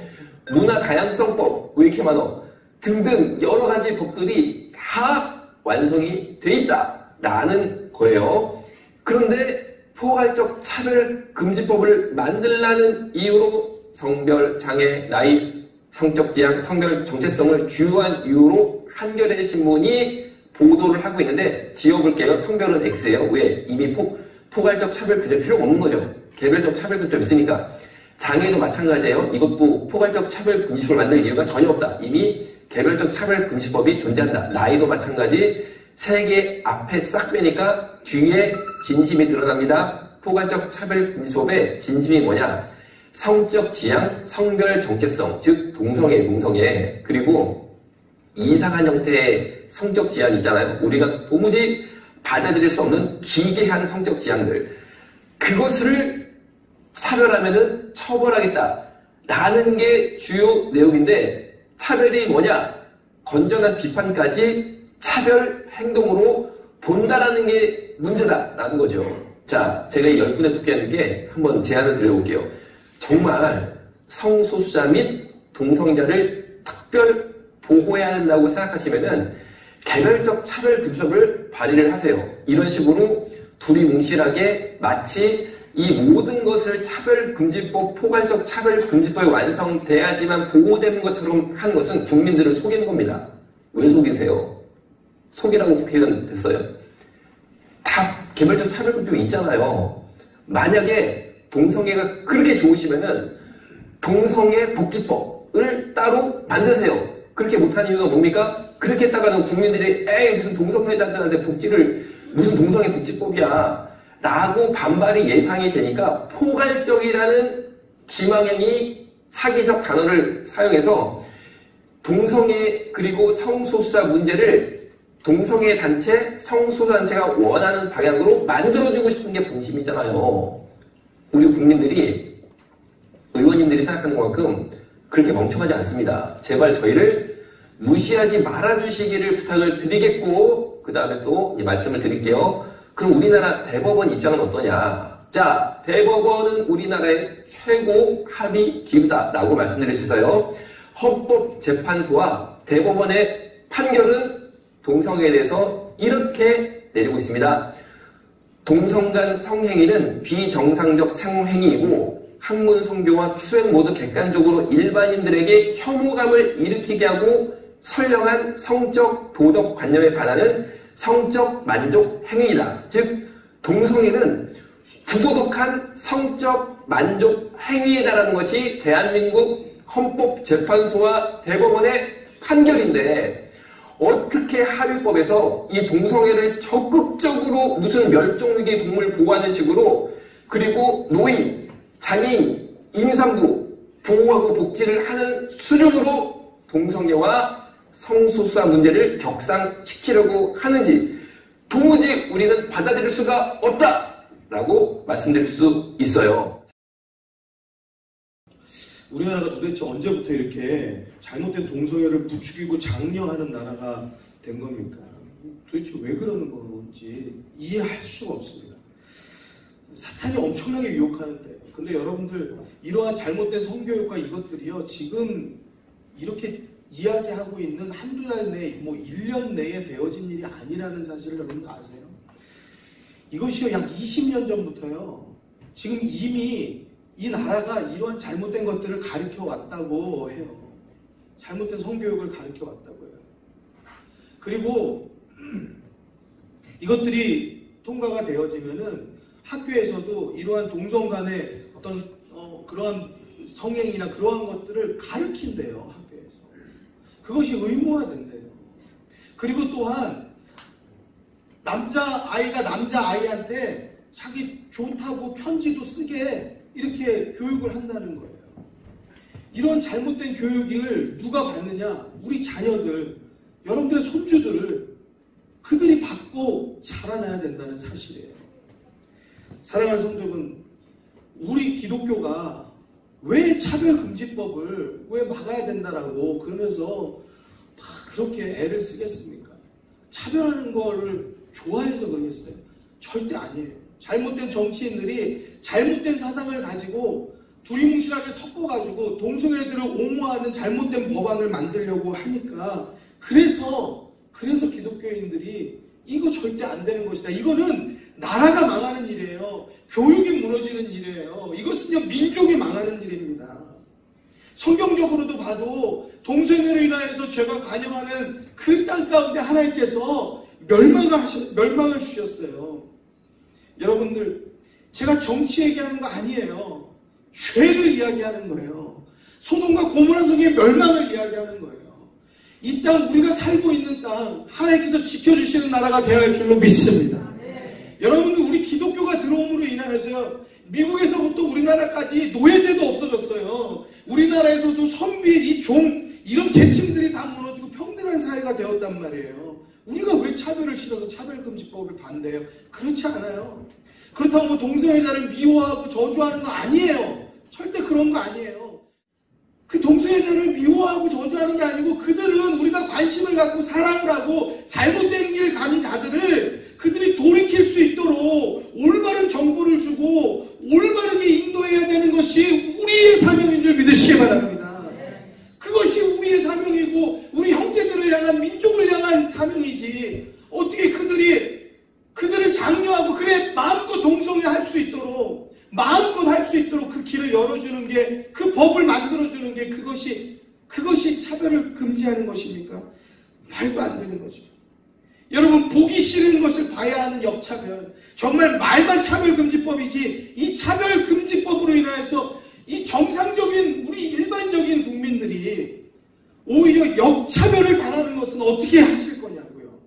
문화다양성법, 왜 이렇게 많어? 등등 여러 가지 법들이 다 완성이 돼 있다라는 거예요. 그런데 포괄적 차별금지법을 만들라는 이유로 성별, 장애, 나이, 성적 지향, 성별 정체성을 주요한 이유로 한겨레 신문이 보도를 하고 있는데, 지어볼게요. 성별은 X예요. 왜? 이미 포괄적 차별금지법 필요가 없는 거죠. 개별적 차별금지법 있으니까. 장애도 마찬가지예요. 이것도 포괄적 차별금지법을 만들 이유가 전혀 없다. 이미 개별적 차별금지법이 존재한다. 나이도 마찬가지. 세 개 앞에 싹 빼니까 뒤에 진심이 드러납니다. 포괄적 차별금지법의 진심이 뭐냐? 성적 지향, 성별 정체성, 즉 동성애, 그리고 이상한 형태의 성적 지향 있잖아요. 우리가 도무지 받아들일 수 없는 기괴한 성적 지향들, 그것을 차별하면은 처벌하겠다라는 게 주요 내용인데, 차별이 뭐냐? 건전한 비판까지 차별 행동으로 본다라는 게 문제다라는 거죠. 자, 제가 이 10분의 국회의원님께 한번 제안을 드려볼게요. 정말 성소수자 및 동성애자를 특별 보호해야 된다고 생각하시면은 개별적 차별금지법을 발의를 하세요. 이런 식으로 둘이 뭉실하게 마치 이 모든 것을 차별금지법, 포괄적 차별금지법이 완성돼야지만 보호되는 것처럼 하는 것은 국민들을 속이는 겁니다. 왜 속이세요? 속이라고 국회의원 됐어요? 다 개별적 차별금지법이 있잖아요. 만약에 동성애가 그렇게 좋으시면은 동성애 복지법을 따로 만드세요. 그렇게 못한 이유가 뭡니까? 그렇게 했다가는 국민들이 에이 무슨 동성애자들한테 복지를 무슨 동성애 복지법이야 라고 반발이 예상이 되니까 포괄적이라는 기망행위 사기적 단어를 사용해서 동성애 그리고 성소수자 문제를 동성애 단체, 성소수자 단체가 원하는 방향으로 만들어주고 싶은 게 본심이잖아요. 우리 국민들이 의원님들이 생각하는 것만큼 그렇게 멍청하지 않습니다. 제발 저희를 무시하지 말아주시기를 부탁을 드리겠고 그 다음에 또 말씀을 드릴게요. 그럼 우리나라 대법원 입장은 어떠냐? 자, 대법원은 우리나라의 최고 합의 기구다라고 말씀드릴 수 있어요. 헌법재판소와 대법원의 판결은 동성애에 대해서 이렇게 내리고 있습니다. 동성 간 성행위는 비정상적 성행위이고 학문 성교와 추행 모두 객관적으로 일반인들에게 혐오감을 일으키게 하고 선량한 성적 도덕 관념에 반하는 성적 만족 행위이다. 즉 동성애는 부도덕한 성적 만족 행위이다라는 것이 대한민국 헌법재판소와 대법원의 판결인데 어떻게 합의법에서 이 동성애를 적극적으로 무슨 멸종위기 동물 보호하는 식으로 그리고 노인, 장애인, 임산부 보호하고 복지를 하는 수준으로 동성애와 성소수자 문제를 격상시키려고 하는지 도무지 우리는 받아들일 수가 없다라고 말씀드릴 수 있어요. 우리나라가 도대체 언제부터 이렇게 잘못된 동성애를 부추기고 장려하는 나라가 된 겁니까? 도대체 왜 그러는 건지 이해할 수가 없습니다. 사탄이 엄청나게 유혹하는데 근데 여러분들 이러한 잘못된 성교육과 이것들이요 지금 이렇게 이야기하고 있는 한두 달 내에 뭐 1년 내에 되어진 일이 아니라는 사실을 여러분 아세요? 이것이요 약 20년 전부터요 지금 이미 이 나라가 이러한 잘못된 것들을 가르쳐 왔다고 해요. 잘못된 성교육을 가르쳐 왔다고 해요. 그리고 이것들이 통과가 되어지면은 학교에서도 이러한 동성 간의 어떤 그러한 성행이나 그러한 것들을 가르친대요. 학교에서. 그것이 의무화된대요. 그리고 또한 남자아이가 남자아이한테 자기 좋다고 편지도 쓰게 이렇게 교육을 한다는 거예요. 이런 잘못된 교육을 누가 받느냐? 우리 자녀들, 여러분들의 손주들을 그들이 받고 자라나야 된다는 사실이에요. 사랑하는 성도분, 우리 기독교가 왜 차별금지법을 왜 막아야 된다라고 그러면서 막 그렇게 애를 쓰겠습니까? 차별하는 거를 좋아해서 그러겠어요? 절대 아니에요. 잘못된 정치인들이 잘못된 사상을 가지고 두리뭉실하게 섞어가지고 동성애들을 옹호하는 잘못된 법안을 만들려고 하니까 그래서 기독교인들이 이거 절대 안 되는 것이다. 이거는 나라가 망하는 일이에요. 교육이 무너지는 일이에요. 이것은요 민족이 망하는 일입니다. 성경적으로도 봐도 동성애로 인하여서 죄가 관영하는 그 땅 가운데 하나님께서 멸망을 주셨어요. 여러분들 제가 정치 얘기하는 거 아니에요. 죄를 이야기하는 거예요. 소돔과 고모라 성의 멸망을 이야기하는 거예요. 이 땅 우리가 살고 있는 땅 하나님께서 지켜주시는 나라가 되어야 할 줄로 믿습니다. 여러분들 우리 기독교가 들어옴으로 인하여서 미국에서부터 우리나라까지 노예제도 없어졌어요. 우리나라에서도 선비, 이 종 이런 계층들이 다 무너지고 평등한 사회가 되었단 말이에요. 우리가 왜 차별을 싫어서 차별금지법을 반대해요? 그렇지 않아요. 그렇다고 뭐 동성애자를 미워하고 저주하는 거 아니에요. 절대 그런 거 아니에요. 그 동성애자를 미워하고 저주하는 게 아니고 그들은 우리가 관심을 갖고 사랑을 하고 잘못된 길 가는 자들을 그들이 돌이킬 수 있도록 올바른 정보를 주고 올바르게 인도해야 되는 것이 우리의 사명인 줄 믿으시기 바랍니다. 그것이 우리의 사명이고 우리 형제들을 향한 민족을 향한 사명이지. 어떻게 그들을 장려하고 그래 마음껏 동성애 할 수 있도록 마음껏 할 수 있도록 그 길을 열어주는 게 그 법을 만들어주는 게 그것이 차별을 금지하는 것입니까? 말도 안 되는 거죠. 여러분 보기 싫은 것을 봐야 하는 역차별 정말 말만 차별금지법이지 이 차별금지법으로 인해서 이 정상적인 우리 일반적인 국민들이 오히려 역차별을 당하는 것은 어떻게 하실 거냐고요.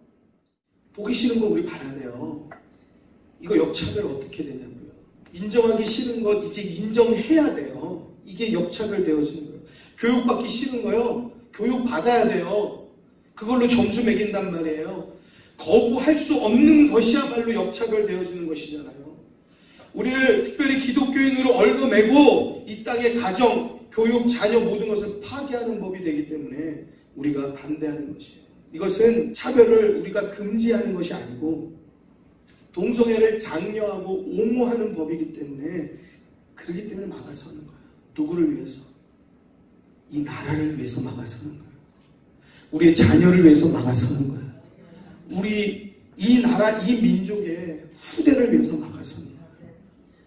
보기 싫은 거 우리 봐야 돼요. 이거 역차별 어떻게 되냐고요. 인정하기 싫은 것 이제 인정해야 돼요. 이게 역차별 되어지는 거예요. 교육받기 싫은 거요. 교육받아야 돼요. 그걸로 점수 매긴단 말이에요. 거부할 수 없는 것이야말로 역차별 되어지는 것이잖아요. 우리를 특별히 기독교인으로 얽어매고 이 땅의 가정, 교육, 자녀 모든 것을 파괴하는 법이 되기 때문에 우리가 반대하는 것이에요. 이것은 차별을 우리가 금지하는 것이 아니고 동성애를 장려하고 옹호하는 법이기 때문에 그렇기 때문에 막아서는 거예요. 누구를 위해서? 이 나라를 위해서 막아서는 거예요. 우리의 자녀를 위해서 막아서는 거예요. 우리 이 나라, 이 민족의 후대를 위해서 막아서는 거예요.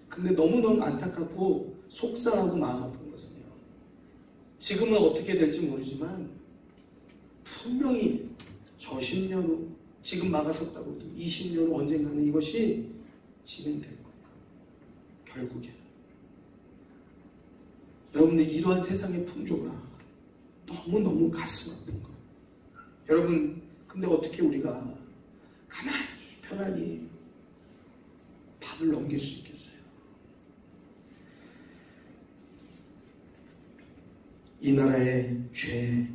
근데 너무너무 안타깝고 속상하고 마음 아픈 것은요. 지금은 어떻게 될지 모르지만 분명히 저 10년 후 지금 막아섰다고 해도 20년 후 언젠가는 이것이 진행될 거예요. 결국에. 여러분들 이러한 세상의 풍조가 너무너무 가슴 아픈 거예요. 여러분 근데 어떻게 우리가 가만히 편안히 밥을 넘길 수 있겠어요? 이 나라의 죄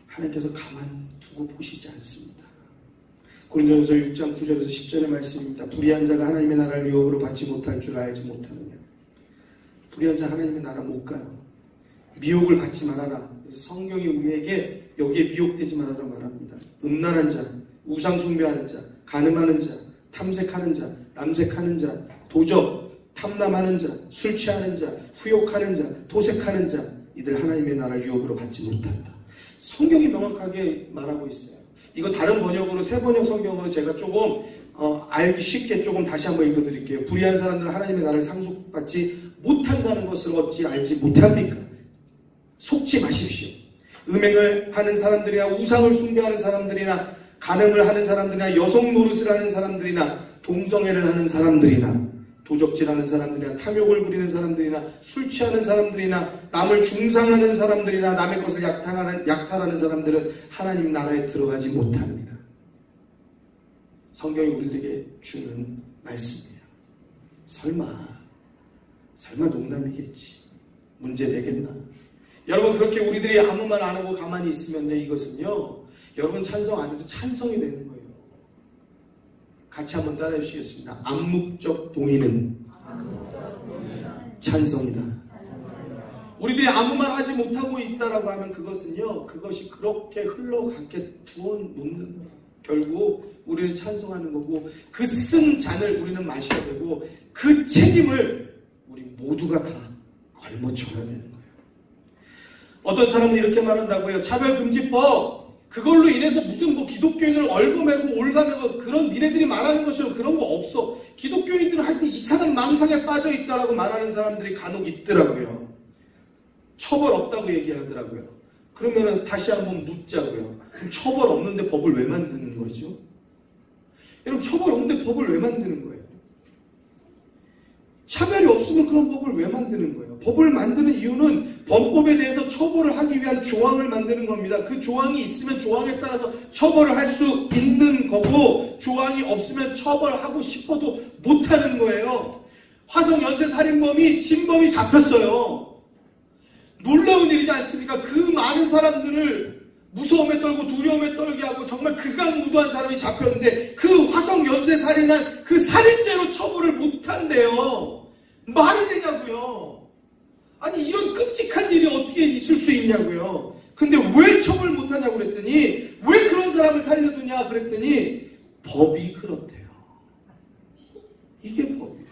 하나님께서 가만 두고 보시지 않습니다. 고린도전서 6장 9절에서 10절의 말씀입니다. 불의한 자가 하나님의 나라를 유업으로 받지 못할 줄 알지 못하느냐. 불의한 자 하나님의 나라 못 가요. 미혹을 받지 말아라. 그래서 성경이 우리에게 여기에 미혹되지 말아라 말합니다. 음란한 자, 우상 숭배하는 자, 간음하는 자, 탐색하는 자, 남색하는 자, 도적, 탐남하는 자, 술 취하는 자, 후욕하는 자, 토색하는 자, 이들 하나님의 나라를 유업으로 받지 못한다. 성경이 명확하게 말하고 있어요. 이거 다른 번역으로 새 번역 성경으로 제가 조금 알기 쉽게 조금 다시 한번 읽어드릴게요. 불의한 사람들은 하나님의 나라를 상속받지 못한다는 것을 어찌 알지 못합니까? 속지 마십시오. 음행을 하는 사람들이나 우상을 숭배하는 사람들이나 간음을 하는 사람들이나 여성 노릇을 하는 사람들이나 동성애를 하는 사람들이나 도적질하는 사람들이나 탐욕을 부리는 사람들이나 술 취하는 사람들이나 남을 중상하는 사람들이나 남의 것을 약탈하는 사람들은 하나님 나라에 들어가지 못합니다. 성경이 우리들에게 주는 말씀이에요. 설마 농담이겠지. 문제 되겠나. 여러분 그렇게 우리들이 아무 말 안 하고 가만히 있으면 이것은요. 여러분 찬성 안 해도 찬성이 되는 거예요. 같이 한번 따라해 주시겠습니다. 암묵적 동의는 찬성이다. 우리들이 아무 말 하지 못하고 있다라고 하면 그것은요. 그것이 그렇게 흘러가게 두어 놓는 거예요. 결국 우리는 찬성하는 거고 그 쓴 잔을 우리는 마셔야 되고 그 책임을 우리 모두가 다 걸머쳐야 되는 거예요. 어떤 사람은 이렇게 말한다고요. 차별금지법 그걸로 인해서 무슨 기독교인을 얽어매고 올가매고 그런 니네들이 말하는 것처럼 그런 거 없어. 기독교인들은 하여튼 이상한 망상에 빠져 있다라고 말하는 사람들이 간혹 있더라고요. 처벌 없다고 얘기하더라고요. 그러면은 다시 한번 묻자고요. 그럼 처벌 없는데 법을 왜 만드는 거죠? 여러분 처벌 없는데 법을 왜 만드는 거예요? 차별이 없으면 그런 법을 왜 만드는 거예요? 법을 만드는 이유는 범법에 대해서 처벌을 하기 위한 조항을 만드는 겁니다. 그 조항이 있으면 조항에 따라서 처벌을 할 수 있는 거고 조항이 없으면 처벌하고 싶어도 못하는 거예요. 화성 연쇄 살인범이 진범이 잡혔어요. 놀라운 일이지 않습니까? 그 많은 사람들을 무서움에 떨고 두려움에 떨게 하고 정말 극악무도한 사람이 잡혔는데 그 화성 연쇄 살인한 그 살인죄로 처벌을 못한대요. 말이 되냐고요. 아니 이런 끔찍한 일이 어떻게 있을 수 있냐고요. 근데 왜 처벌 못하냐고 그랬더니 왜 그런 사람을 살려두냐 그랬더니 법이 그렇대요. 이게 법이에요.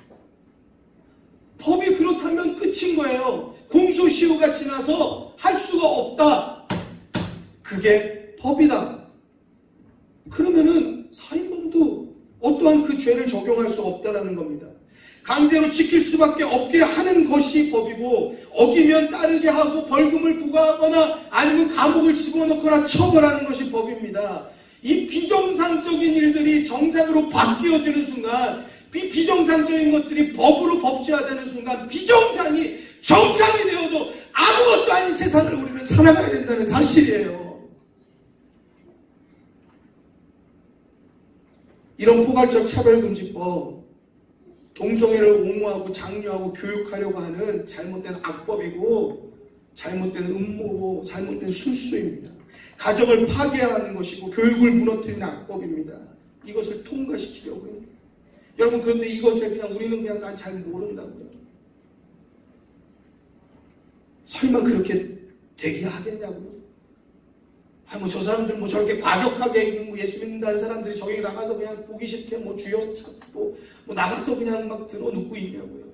법이 그렇다면 끝인 거예요. 공소시효가 지나서 할 수가 없다. 그게 법이다. 그러면은 살인범도 어떠한 그 죄를 적용할 수 없다라는 겁니다. 강제로 지킬 수밖에 없게 하는 것이 법이고 어기면 따르게 하고 벌금을 부과하거나 아니면 감옥을 집어넣거나 처벌하는 것이 법입니다. 이 비정상적인 일들이 정상으로 바뀌어지는 순간 이 비정상적인 것들이 법으로 법제화되는 순간 비정상이 정상이 되어도 아무것도 아닌 세상을 우리는 살아가야 된다는 사실이에요. 이런 포괄적 차별금지법 동성애를 옹호하고 장려하고 교육하려고 하는 잘못된 악법이고 잘못된 음모고 잘못된 술수입니다. 가정을 파괴하는 것이고 교육을 무너뜨리는 악법입니다. 이것을 통과시키려고요. 여러분 그런데 이것에 그냥 우리는 그냥 난 잘 모른다고요. 설마 그렇게 되게 하겠냐고요. 뭐 저 사람들 뭐 저렇게 과격하게 뭐 예수 믿는다는 사람들이 저기 나가서 그냥 보기 싫게 뭐 주여 찾고 뭐 나가서 그냥 막 들어눕고 있냐고요.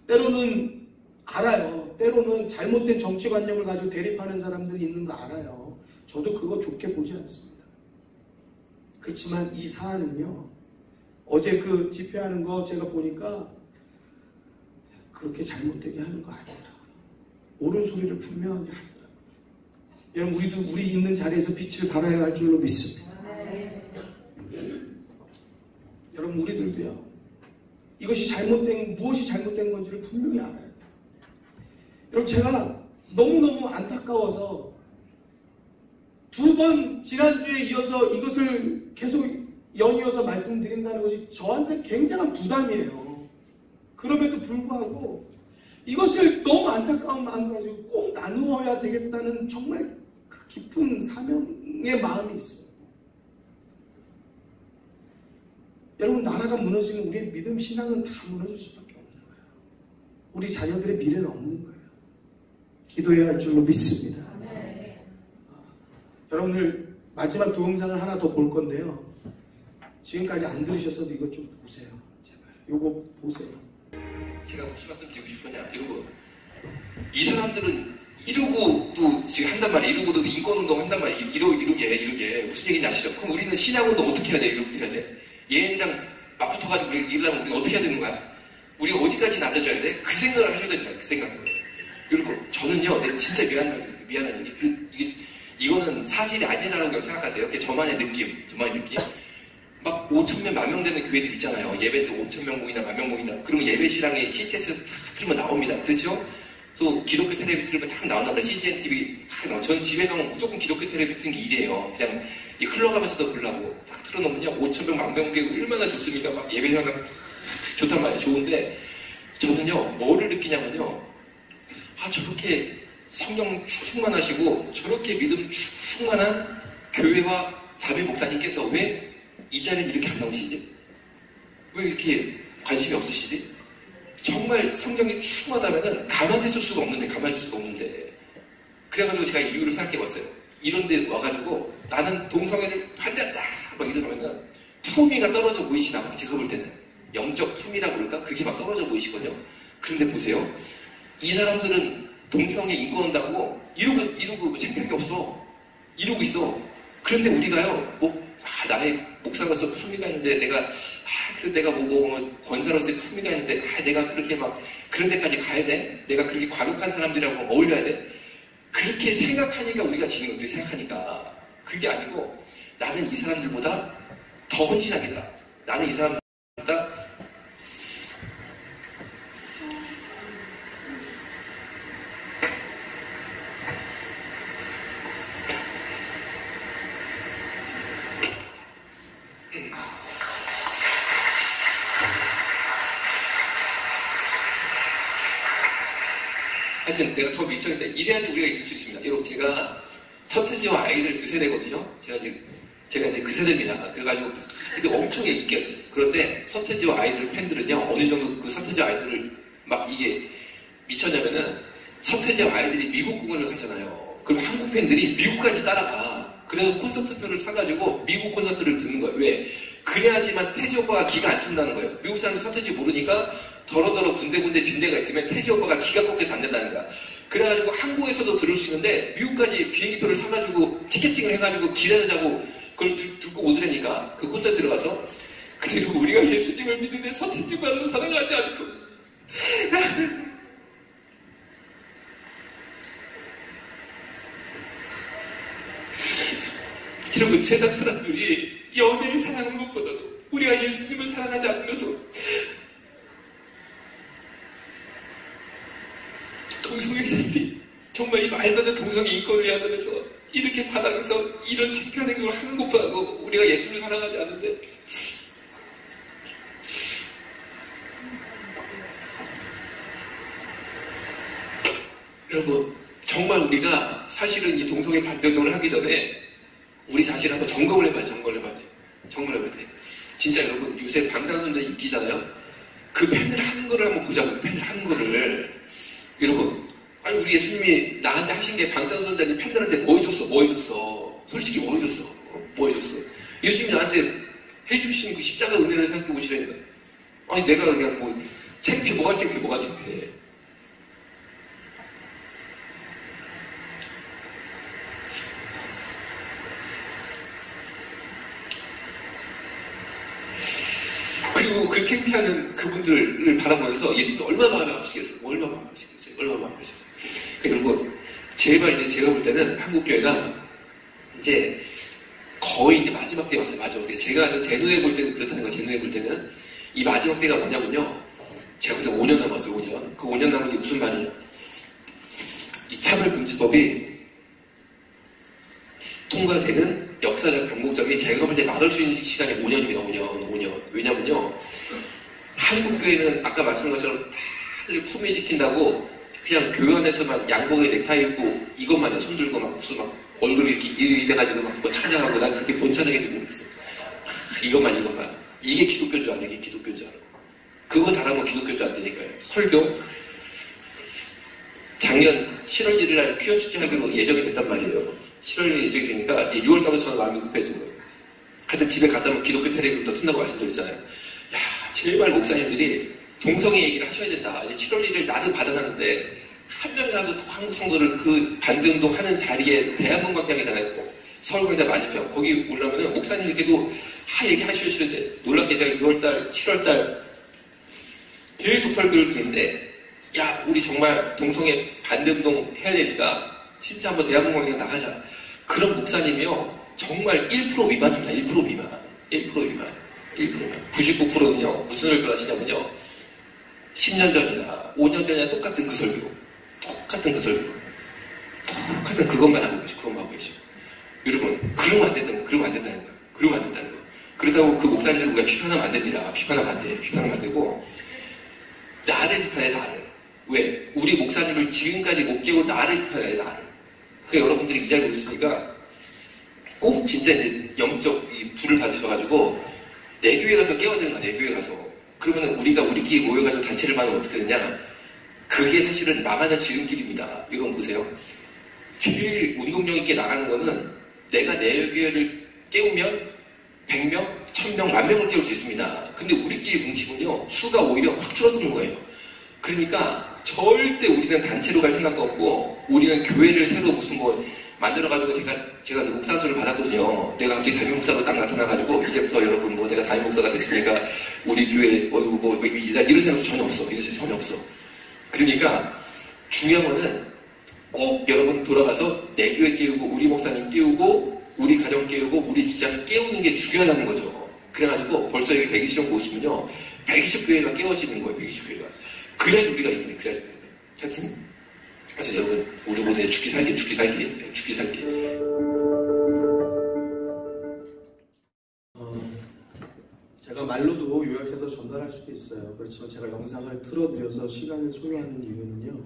때로는 알아요. 때로는 잘못된 정치관념을 가지고 대립하는 사람들이 있는 거 알아요. 저도 그거 좋게 보지 않습니다. 그렇지만 이 사안은요. 어제 그 집회하는 거 제가 보니까 그렇게 잘못되게 하는 거 아니더라고요. 옳은 소리를 분명하게 하더라고요. 여러분 우리도 우리 있는 자리에서 빛을 발하여야 할 줄로 믿습니다. 여러분 우리들도요. 이것이 무엇이 잘못된 건지를 분명히 알아야 돼요. 여러분 제가 너무너무 안타까워서 2번 지난주에 이어서 이것을 계속 연이어서 말씀드린다는 것이 저한테 굉장한 부담이에요. 그럼에도 불구하고 이것을 너무 안타까운 마음 가지고 꼭 나누어야 되겠다는 정말 그 깊은 사명의 마음이 있어요. 여러분 나라가 무너지면 우리의 믿음 신앙은 다 무너질 수밖에 없는 거예요. 우리 자녀들의 미래는 없는 거예요. 기도해야 할 줄로 믿습니다. 여러분들 마지막 동영상을 하나 더 볼 건데요. 지금까지 안 들으셨어도 이것 좀 보세요. 제발 이거 보세요. 제가 무슨 말씀 드리고 싶으냐, 여러분. 이 사람들은 이루고 또 지금 한단 말이에요. 이루고도 인권운동 한단 말이에요. 이루게. 무슨 얘기인지 아시죠? 그럼 우리는 신앙운동 어떻게 해야 돼? 이거 어떻게 해야 돼? 얘네랑 맞붙어가지고 우리가 일을 하면 우리가 어떻게 해야 되는 거야? 우리가 어디까지 낮아져야 돼? 그 생각을 하셔야 됩니다. 그 생각을. 그리고 저는요, 내가 진짜 미안한 얘기. 이거는 사실이 아니라고 생각하세요. 저만의 느낌. 막 5,000명, 10,000명 되는 교회들 있잖아요. 예배 때 5,000명 모이나 10,000명 모이나. 그러면 예배 시랑에 CTS 딱 틀면 나옵니다. 그렇죠? 또 기독교 텔레비 틀면 딱 나온단 말이에요. CGN TV 딱 나와. 저는 집에 가면 무조건 기독교 텔레비 트는 게 일이에요. 그냥 흘러가면서도 보려고 딱 틀어놓으면요. 5,000명, 10,000명 교회 얼마나 좋습니까? 막 예배 현황 좋단 말이에요. 좋은데 저는요. 뭐를 느끼냐면요. 저렇게 성령 충만하시고 저렇게 믿음 충만한 교회와 담임 목사님께서 왜 이 자리에 이렇게 안 나오시지? 왜 이렇게 관심이 없으시지? 정말 성령이 충만하면은 가만히 있을 수가 없는데 그래가지고 제가 이유를 생각해봤어요. 이런데 와가지고 나는 동성애를 반대한다 막 이러면은 품위가 떨어져 보이시나 봐. 제가 볼 때는 영적 품위라고 그럴까? 그게 막 떨어져 보이시거든요. 그런데 보세요. 이 사람들은 동성애 인권한다고 이루고 창피할 게 없어. 이루고 있어. 그런데 우리가요, 나의 목사로서 품위가 있는데 내가 권사로서의 품위가 있는데 내가 그렇게 막 그런 데까지 가야 돼? 내가 그렇게 과격한 사람들이라고 어울려야 돼? 그렇게 생각하니까 우리가 지는 것들이 생각하니까 그게 아니고 나는 이 사람들보다 더 헌신하겠다. 나는 이 사람들보다 하여튼 내가 더 미쳐야겠다. 이래야지 우리가 이길 수 있습니다. 여러분 제가 첫째지와 아이들 그 세대거든요. 제가 이제 제가 이제 그 세대입니다. 그래가지고 근데 엄청 인기였어요. 그런데 서태지와 아이들 팬들은요 어느 정도 그 서태지와 아이들을 막 이게 미쳤냐면은 서태지와 아이들이 미국 공연을 가잖아요. 그럼 한국 팬들이 미국까지 따라가. 그래서 콘서트표를 사가지고 미국 콘서트를 듣는 거예요. 왜? 그래야지만 태지 오빠가 기가 안 춘다는 거예요. 미국 사람들 서태지 모르니까 더러더러 군데군데 빈대가 있으면 태지 오빠가 기가 꺾여서 안 된다는 거야. 그래가지고 한국에서도 들을 수 있는데 미국까지 비행기표를 사가지고 티켓팅을 해가지고 길에서 자고 그걸 듣고 오더라니까 그 콘서트에 가서 그리고 우리가 예수님을 믿는데 서태지만으로 사랑하지 않고 여러분 세상 사람들이 연예인 사랑하는 것보다도 우리가 예수님을 사랑하지 않으면서 동성애자들이 정말 이 말도 안 되는 동성애 인권을 위하면서 이렇게 바닥에서 이런 창피한 행동을 하는 것보다도 우리가 예수님을 사랑하지 않는데 여러분 정말 우리가 사실은 이 동성애 반대 운동을 하기 전에 우리 자신을 한번 점검을 해봐야 돼. 진짜 여러분 요새 방탄소년단 인기잖아요. 그 팬들 하는 거를 한번 보자고요. 팬들 하는 거를 여러분 아니 우리 예수님이 나한테 하신 게 방탄소년단이 팬들한테 뭐 해줬어? 솔직히 뭐 해줬어? 예수님이 나한테 해주신 그 십자가 은혜를 생각해 보시라니까. 아니 내가 그냥 뭐 창피해 뭐가 창피해. 그리고 그 창피하는 그분들을 바라보면서 예수님 얼마나 마음이 아프시겠어요. 그러니까 여러분 제발 이제 제가 볼 때는 한국교회가 이제 거의 이제 마지막 때 왔어요. 마지막 때. 제가 제 눈에 볼 때는 그렇다는 거예요. 제 눈에 볼 때는 이 마지막 때가 뭐냐면요. 제가 볼 때 5년 남았어요. 5년. 그 5년 남은 게 무슨 말이에요. 이 차별금지법이 통과되는 역사적 변곡점이 제가 볼 때 막을 수 있는 시간이 5년입니다. 5년. 왜냐면요. 한국교회는 아까 말씀한 것처럼 다들 품위 지킨다고 그냥 교회 안에서만 양복에 넥타이 입고 이것만 해. 손 들고 막 무슨 막 얼굴이 이렇게 이래가지고 막 뭐 찬양하고 난 그게 뭔 찬양인지 모르겠어. 이것만. 이게 기독교인 줄 알아. 이게 기독교인 줄 알아. 그거 잘하면 기독교인 줄 안되니까요. 설교. 작년 7월 1일 날 퀴어 축제하기로 예정이 됐단 말이에요. 7월 1일 예정이 되니까 6월 달부터 저는 마음이 급해진 거예요. 하여튼 집에 갔다 오면 기독교 텔레비부터 튼다고 말씀드렸잖아요. 야, 제발 목사님들이 동성애 얘기를 하셔야 된다. 이제 7월 1일 날은 받아놨는데 한 명이라도 한국 성도를 그 반대운동 하는 자리에 대한문 광장이잖아요. 서울광장 맞은편. 거기 올라오면 목사님께도 얘기하시는데 놀랍게 제가 6월달, 7월달 계속 설교를 듣는데 야, 우리 정말 동성애 반대운동 해야 되니까 진짜 한번 대한문 광장 나가자. 그런 목사님이요. 정말 1% 미만입니다. 1% 미만. 99%는요. 무슨 설교를 하시냐면요. 10년 전이나 5년 전이나 똑같은 그 설교. 똑같은 그것만 하고 계시고. 여러분, 그러면 안 된다는 거예요. 그렇다고 그 목사님들 우리가 비판하면 안 됩니다. 비판하면 안 되고. 나를 비판해, 나를. 왜? 우리 목사님을 지금까지 못 깨고 나를 비판해, 나를. 그러니까 여러분들이 이 자리에 있으니까 꼭 진짜 이제 영적 이 불을 받으셔가지고 내 교회 가서 깨워야 되는 거야, 내 교회 가서. 그러면 우리가 우리끼리 모여가지고 단체를 만들면 어떻게 되냐? 그게 사실은 망하는 지름길입니다. 이건 보세요. 제일 운동력 있게 나가는 거는 내가 내 교회를 깨우면 100명, 1000명, 10,000명을 깨울 수 있습니다. 근데 우리끼리 뭉치면요. 수가 오히려 확 줄어드는 거예요. 그러니까 절대 우리는 단체로 갈 생각도 없고 우리는 교회를 새로 무슨 뭐 만들어가지고 제가 목사수를 받았거든요. 내가 갑자기 담임 목사로 딱 나타나가지고 이제부터 여러분 뭐 내가 담임 목사가 됐으니까 우리 교회 이런 생각도 전혀 없어. 그러니까 중요한 거는 꼭 여러분 돌아가서 내 교회 깨우고 우리 목사님 깨우고 우리 가정 깨우고 우리 직장 깨우는 게 중요하다는 거죠. 그래가지고 벌써 여기 120명 보시면요. 120교회가 깨워지는 거예요. 120교회가. 그래야지 우리가 이기네. 하여튼 그래서 여러분 우리 모두의 죽기 살기. 제가 말로도 요약해서 전달할 수도 있어요. 그렇지만 제가 영상을 틀어드려서 시간을 소요하는 이유는요.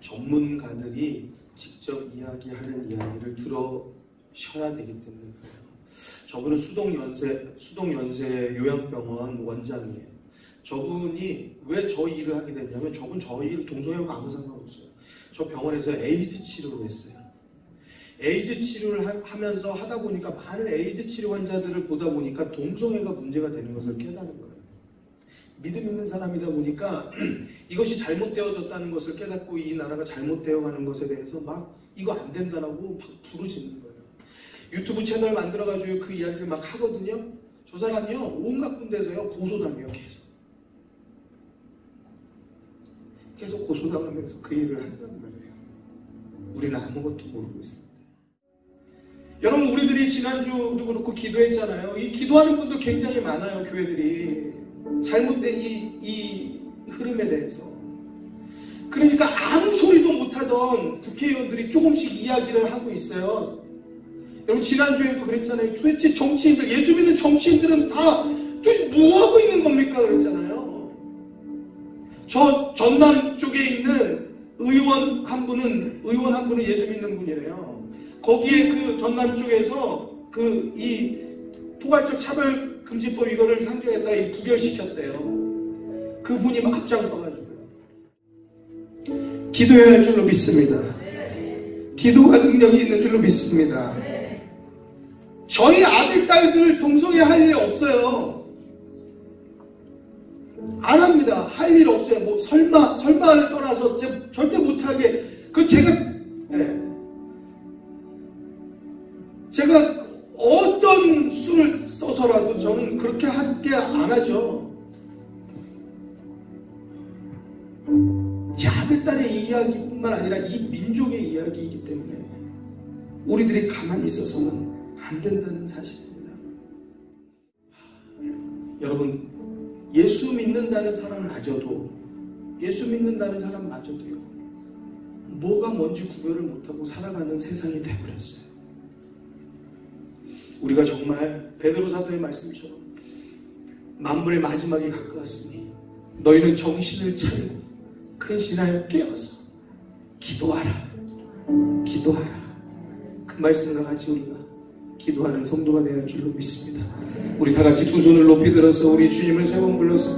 전문가들이 직접 이야기하는 이야기를 들어셔야 되기 때문에 그래요. 저분은 수동연세 요양병원 원장이에요. 저분이 왜 저 일을 하게 됐냐면 저분 저 일 동성애하고 아무 상관없어요. 저 병원에서 에이즈 치료를 했어요. 에이즈 치료를 하면서 하다 보니까 많은 에이즈 치료 환자들을 보다 보니까 동성애가 문제가 되는 것을 깨닫는 거예요. 믿음 있는 사람이다 보니까 이것이 잘못되어졌다는 것을 깨닫고 이 나라가 잘못되어가는 것에 대해서 막 이거 안 된다라고 막 부르짖는 거예요. 유튜브 채널 만들어가지고 그 이야기를 막 하거든요. 저 사람이요 온갖 군데서요 고소당해요. 계속 고소당하면서 그 일을 한단 말이에요. 우리는 아무것도 모르고 있습니다. 여러분 우리들이 지난주도 그렇고 기도했잖아요. 이 기도하는 분들 굉장히 많아요. 교회들이 잘못된 이 흐름에 대해서. 그러니까 아무 소리도 못하던 국회의원들이 조금씩 이야기를 하고 있어요. 여러분 지난주에도 그랬잖아요. 도대체 정치인들, 예수 믿는 정치인들은 다 도대체 뭐하고 있는 겁니까? 그랬잖아요. 저 전남 쪽에 있는 의원 한 분은 예수 믿는 분이래요. 거기에 그 전남 쪽에서 그 이 포괄적 차별금지법 이거를 상정했다가 부결시켰대요. 그분이 막 앞장서가지고요. 기도해야 할 줄로 믿습니다. 기도가 능력이 있는 줄로 믿습니다. 저희 아들, 딸들을 동성애 할 일 없어요. 안 합니다. 할 일 없어요. 뭐 설마를 떠나서 절대 못하게. 제가 어떤 수를 써서라도 저는 그렇게 하게 안 하죠. 제 아들, 딸의 이야기뿐만 아니라 이 민족의 이야기이기 때문에 우리들이 가만히 있어서는 안 된다는 사실입니다. 여러분, 예수 믿는다는 사람마저도요, 뭐가 뭔지 구별을 못하고 살아가는 세상이 되어버렸어요. 우리가 정말 베드로 사도의 말씀처럼 만물의 마지막이 가까웠으니 너희는 정신을 차리고 근신하여 깨어서 기도하라. 그 말씀과 같이 우리가 기도하는 성도가 되어야 할 줄로 믿습니다. 우리 다 같이 두 손을 높이 들어서 우리 주님을 세 번 불러서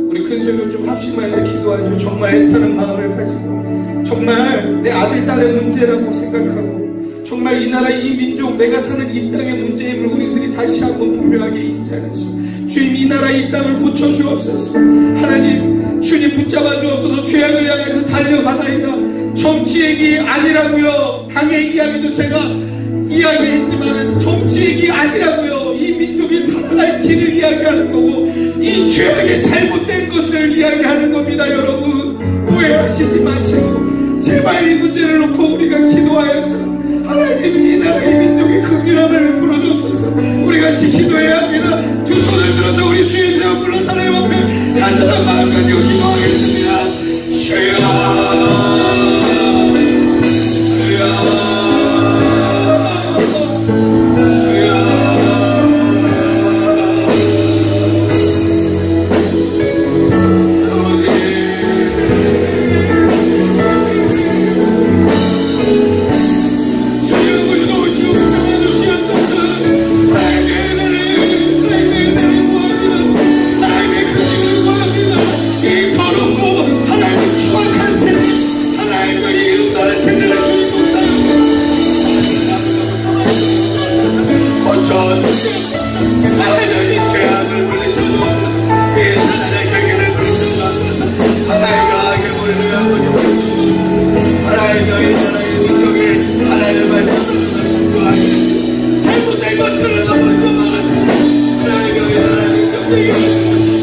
우리 큰 소리로 좀 합심해서 기도하죠. 정말 애타는 마음을 가지고 정말 내 아들, 딸의 문제라고 생각하고 정말 이 나라, 이 민족, 내가 사는 이 땅의 문제임을 우리들이 다시 한번 분명하게 인지하면서 주님 이 나라, 이 땅을 고쳐주옵소서. 하나님, 주님 붙잡아 주옵소서. 죄악을 향해서 달려가다이다. 정치 얘기 아니라고요. 당의 이야기도 제가 이야기했지만 정치 얘기 아니라고요. 이 민족이 살아갈 길을 이야기하는 거고 이 죄악의 잘못된 것을 이야기하는 겁니다. 여러분 오해하시지 마시고 제발 이 문제를 놓고 우리가 기도하여서 하나님이 이 나라의 민족의 긍휼함을 베풀어 주옵소서. 우리 같이 기도해야 합니다. 두 손을 들어서 우리 주의 세워 불러 하나님 앞에 간절한 마음 가지고 기도하겠습니다. 주여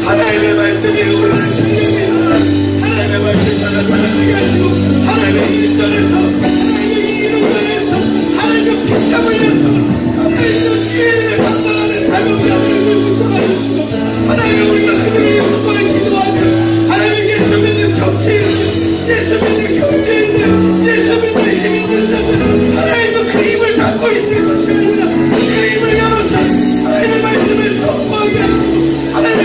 하나님의 말씀이 우리를 살립니다. 하나님의 말씀 따라 살아가게 하시고 하나님의 일전에서 하나님의 이루어내서 하나님의 핏땀을 흘려서 하나님의 지혜를 감당하는 사명자들을 붙잡아 주시고 하나님 우리가 그들을 영광에 기도하며 하나님 예수 믿는 정치인들, 예수 믿는 경제인들, 예수 믿는 힘 있는 자들 하나님도 그 힘을 닫고 있을 것이 아니라 그 힘을 열어서 하나님의 말씀을 선포하게 하시고 하나님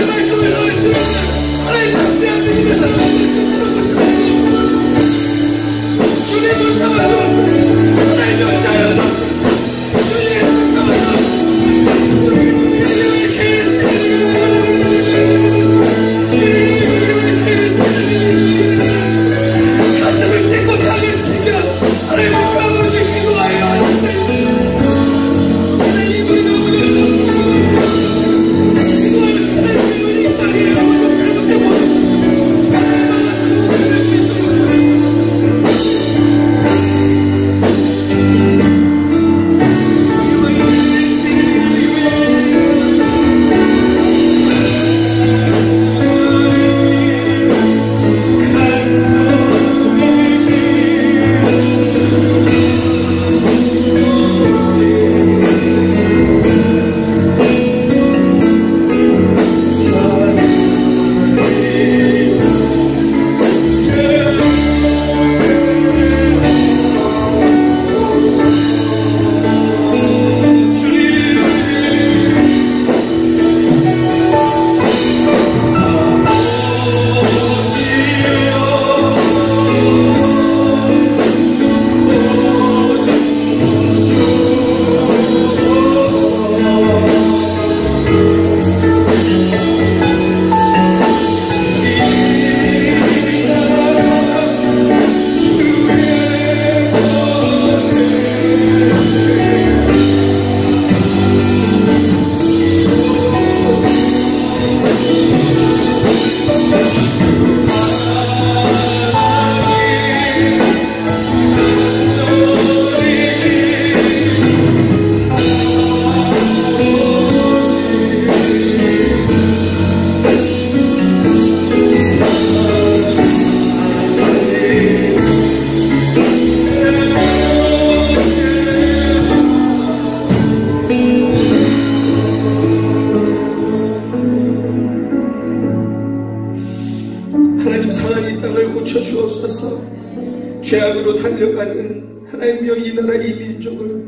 죄악으로 달려가는 하나님이여 이 나라 이 민족을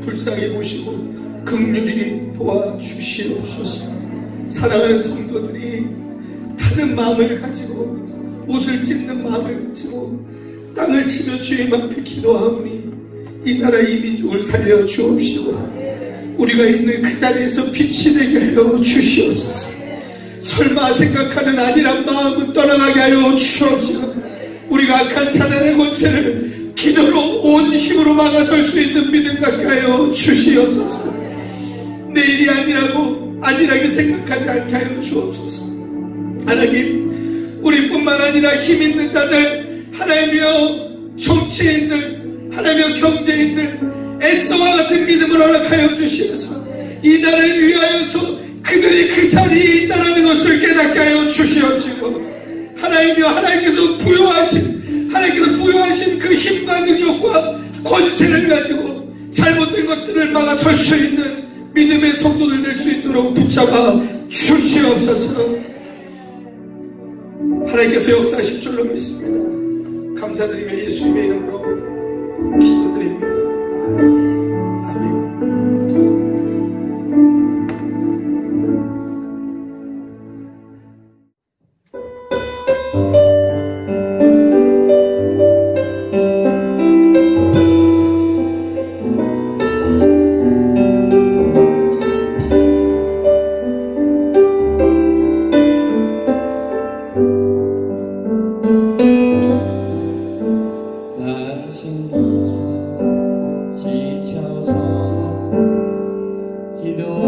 불쌍히 보시고 긍휼히 도와주시옵소서. 사랑하는 성도들이 타는 마음을 가지고 옷을 찢는 마음을 가지고 땅을 치며 주님 앞에 기도하오니 이 나라 이 민족을 살려 주옵시고 우리가 있는 그 자리에서 빛이 되게 하여 주시옵소서. 설마 생각하는 아니란 마음은 떠나가게 하여 주옵시고 우리가 악한 사단의 권세를 기도로 온 힘으로 막아설 수 있는 믿음 갖게 하여 주시옵소서. 내일이 아니라고 안일하게 생각하지 않게 하여 주옵소서. 하나님, 우리뿐만 아니라 힘 있는 자들, 하나님이여 정치인들, 하나님이여 경제인들, 에스더와 같은 믿음을 허락하여 주시면서 이 나라를 위하여서 그들이 그 자리에 있다는 것을 깨닫게 하여 주시옵시고 하나님이여 하나님께서 부여하신 그 힘과 능력과 권세를 가지고 잘못된 것들을 막아설 수 있는 믿음의 성도들 될 수 있도록 붙잡아 주시옵소서. 하나님께서 역사하실 줄로 믿습니다. 감사드리며 예수님의 이름으로 기도드립니다. 아멘. 지쳐서 기도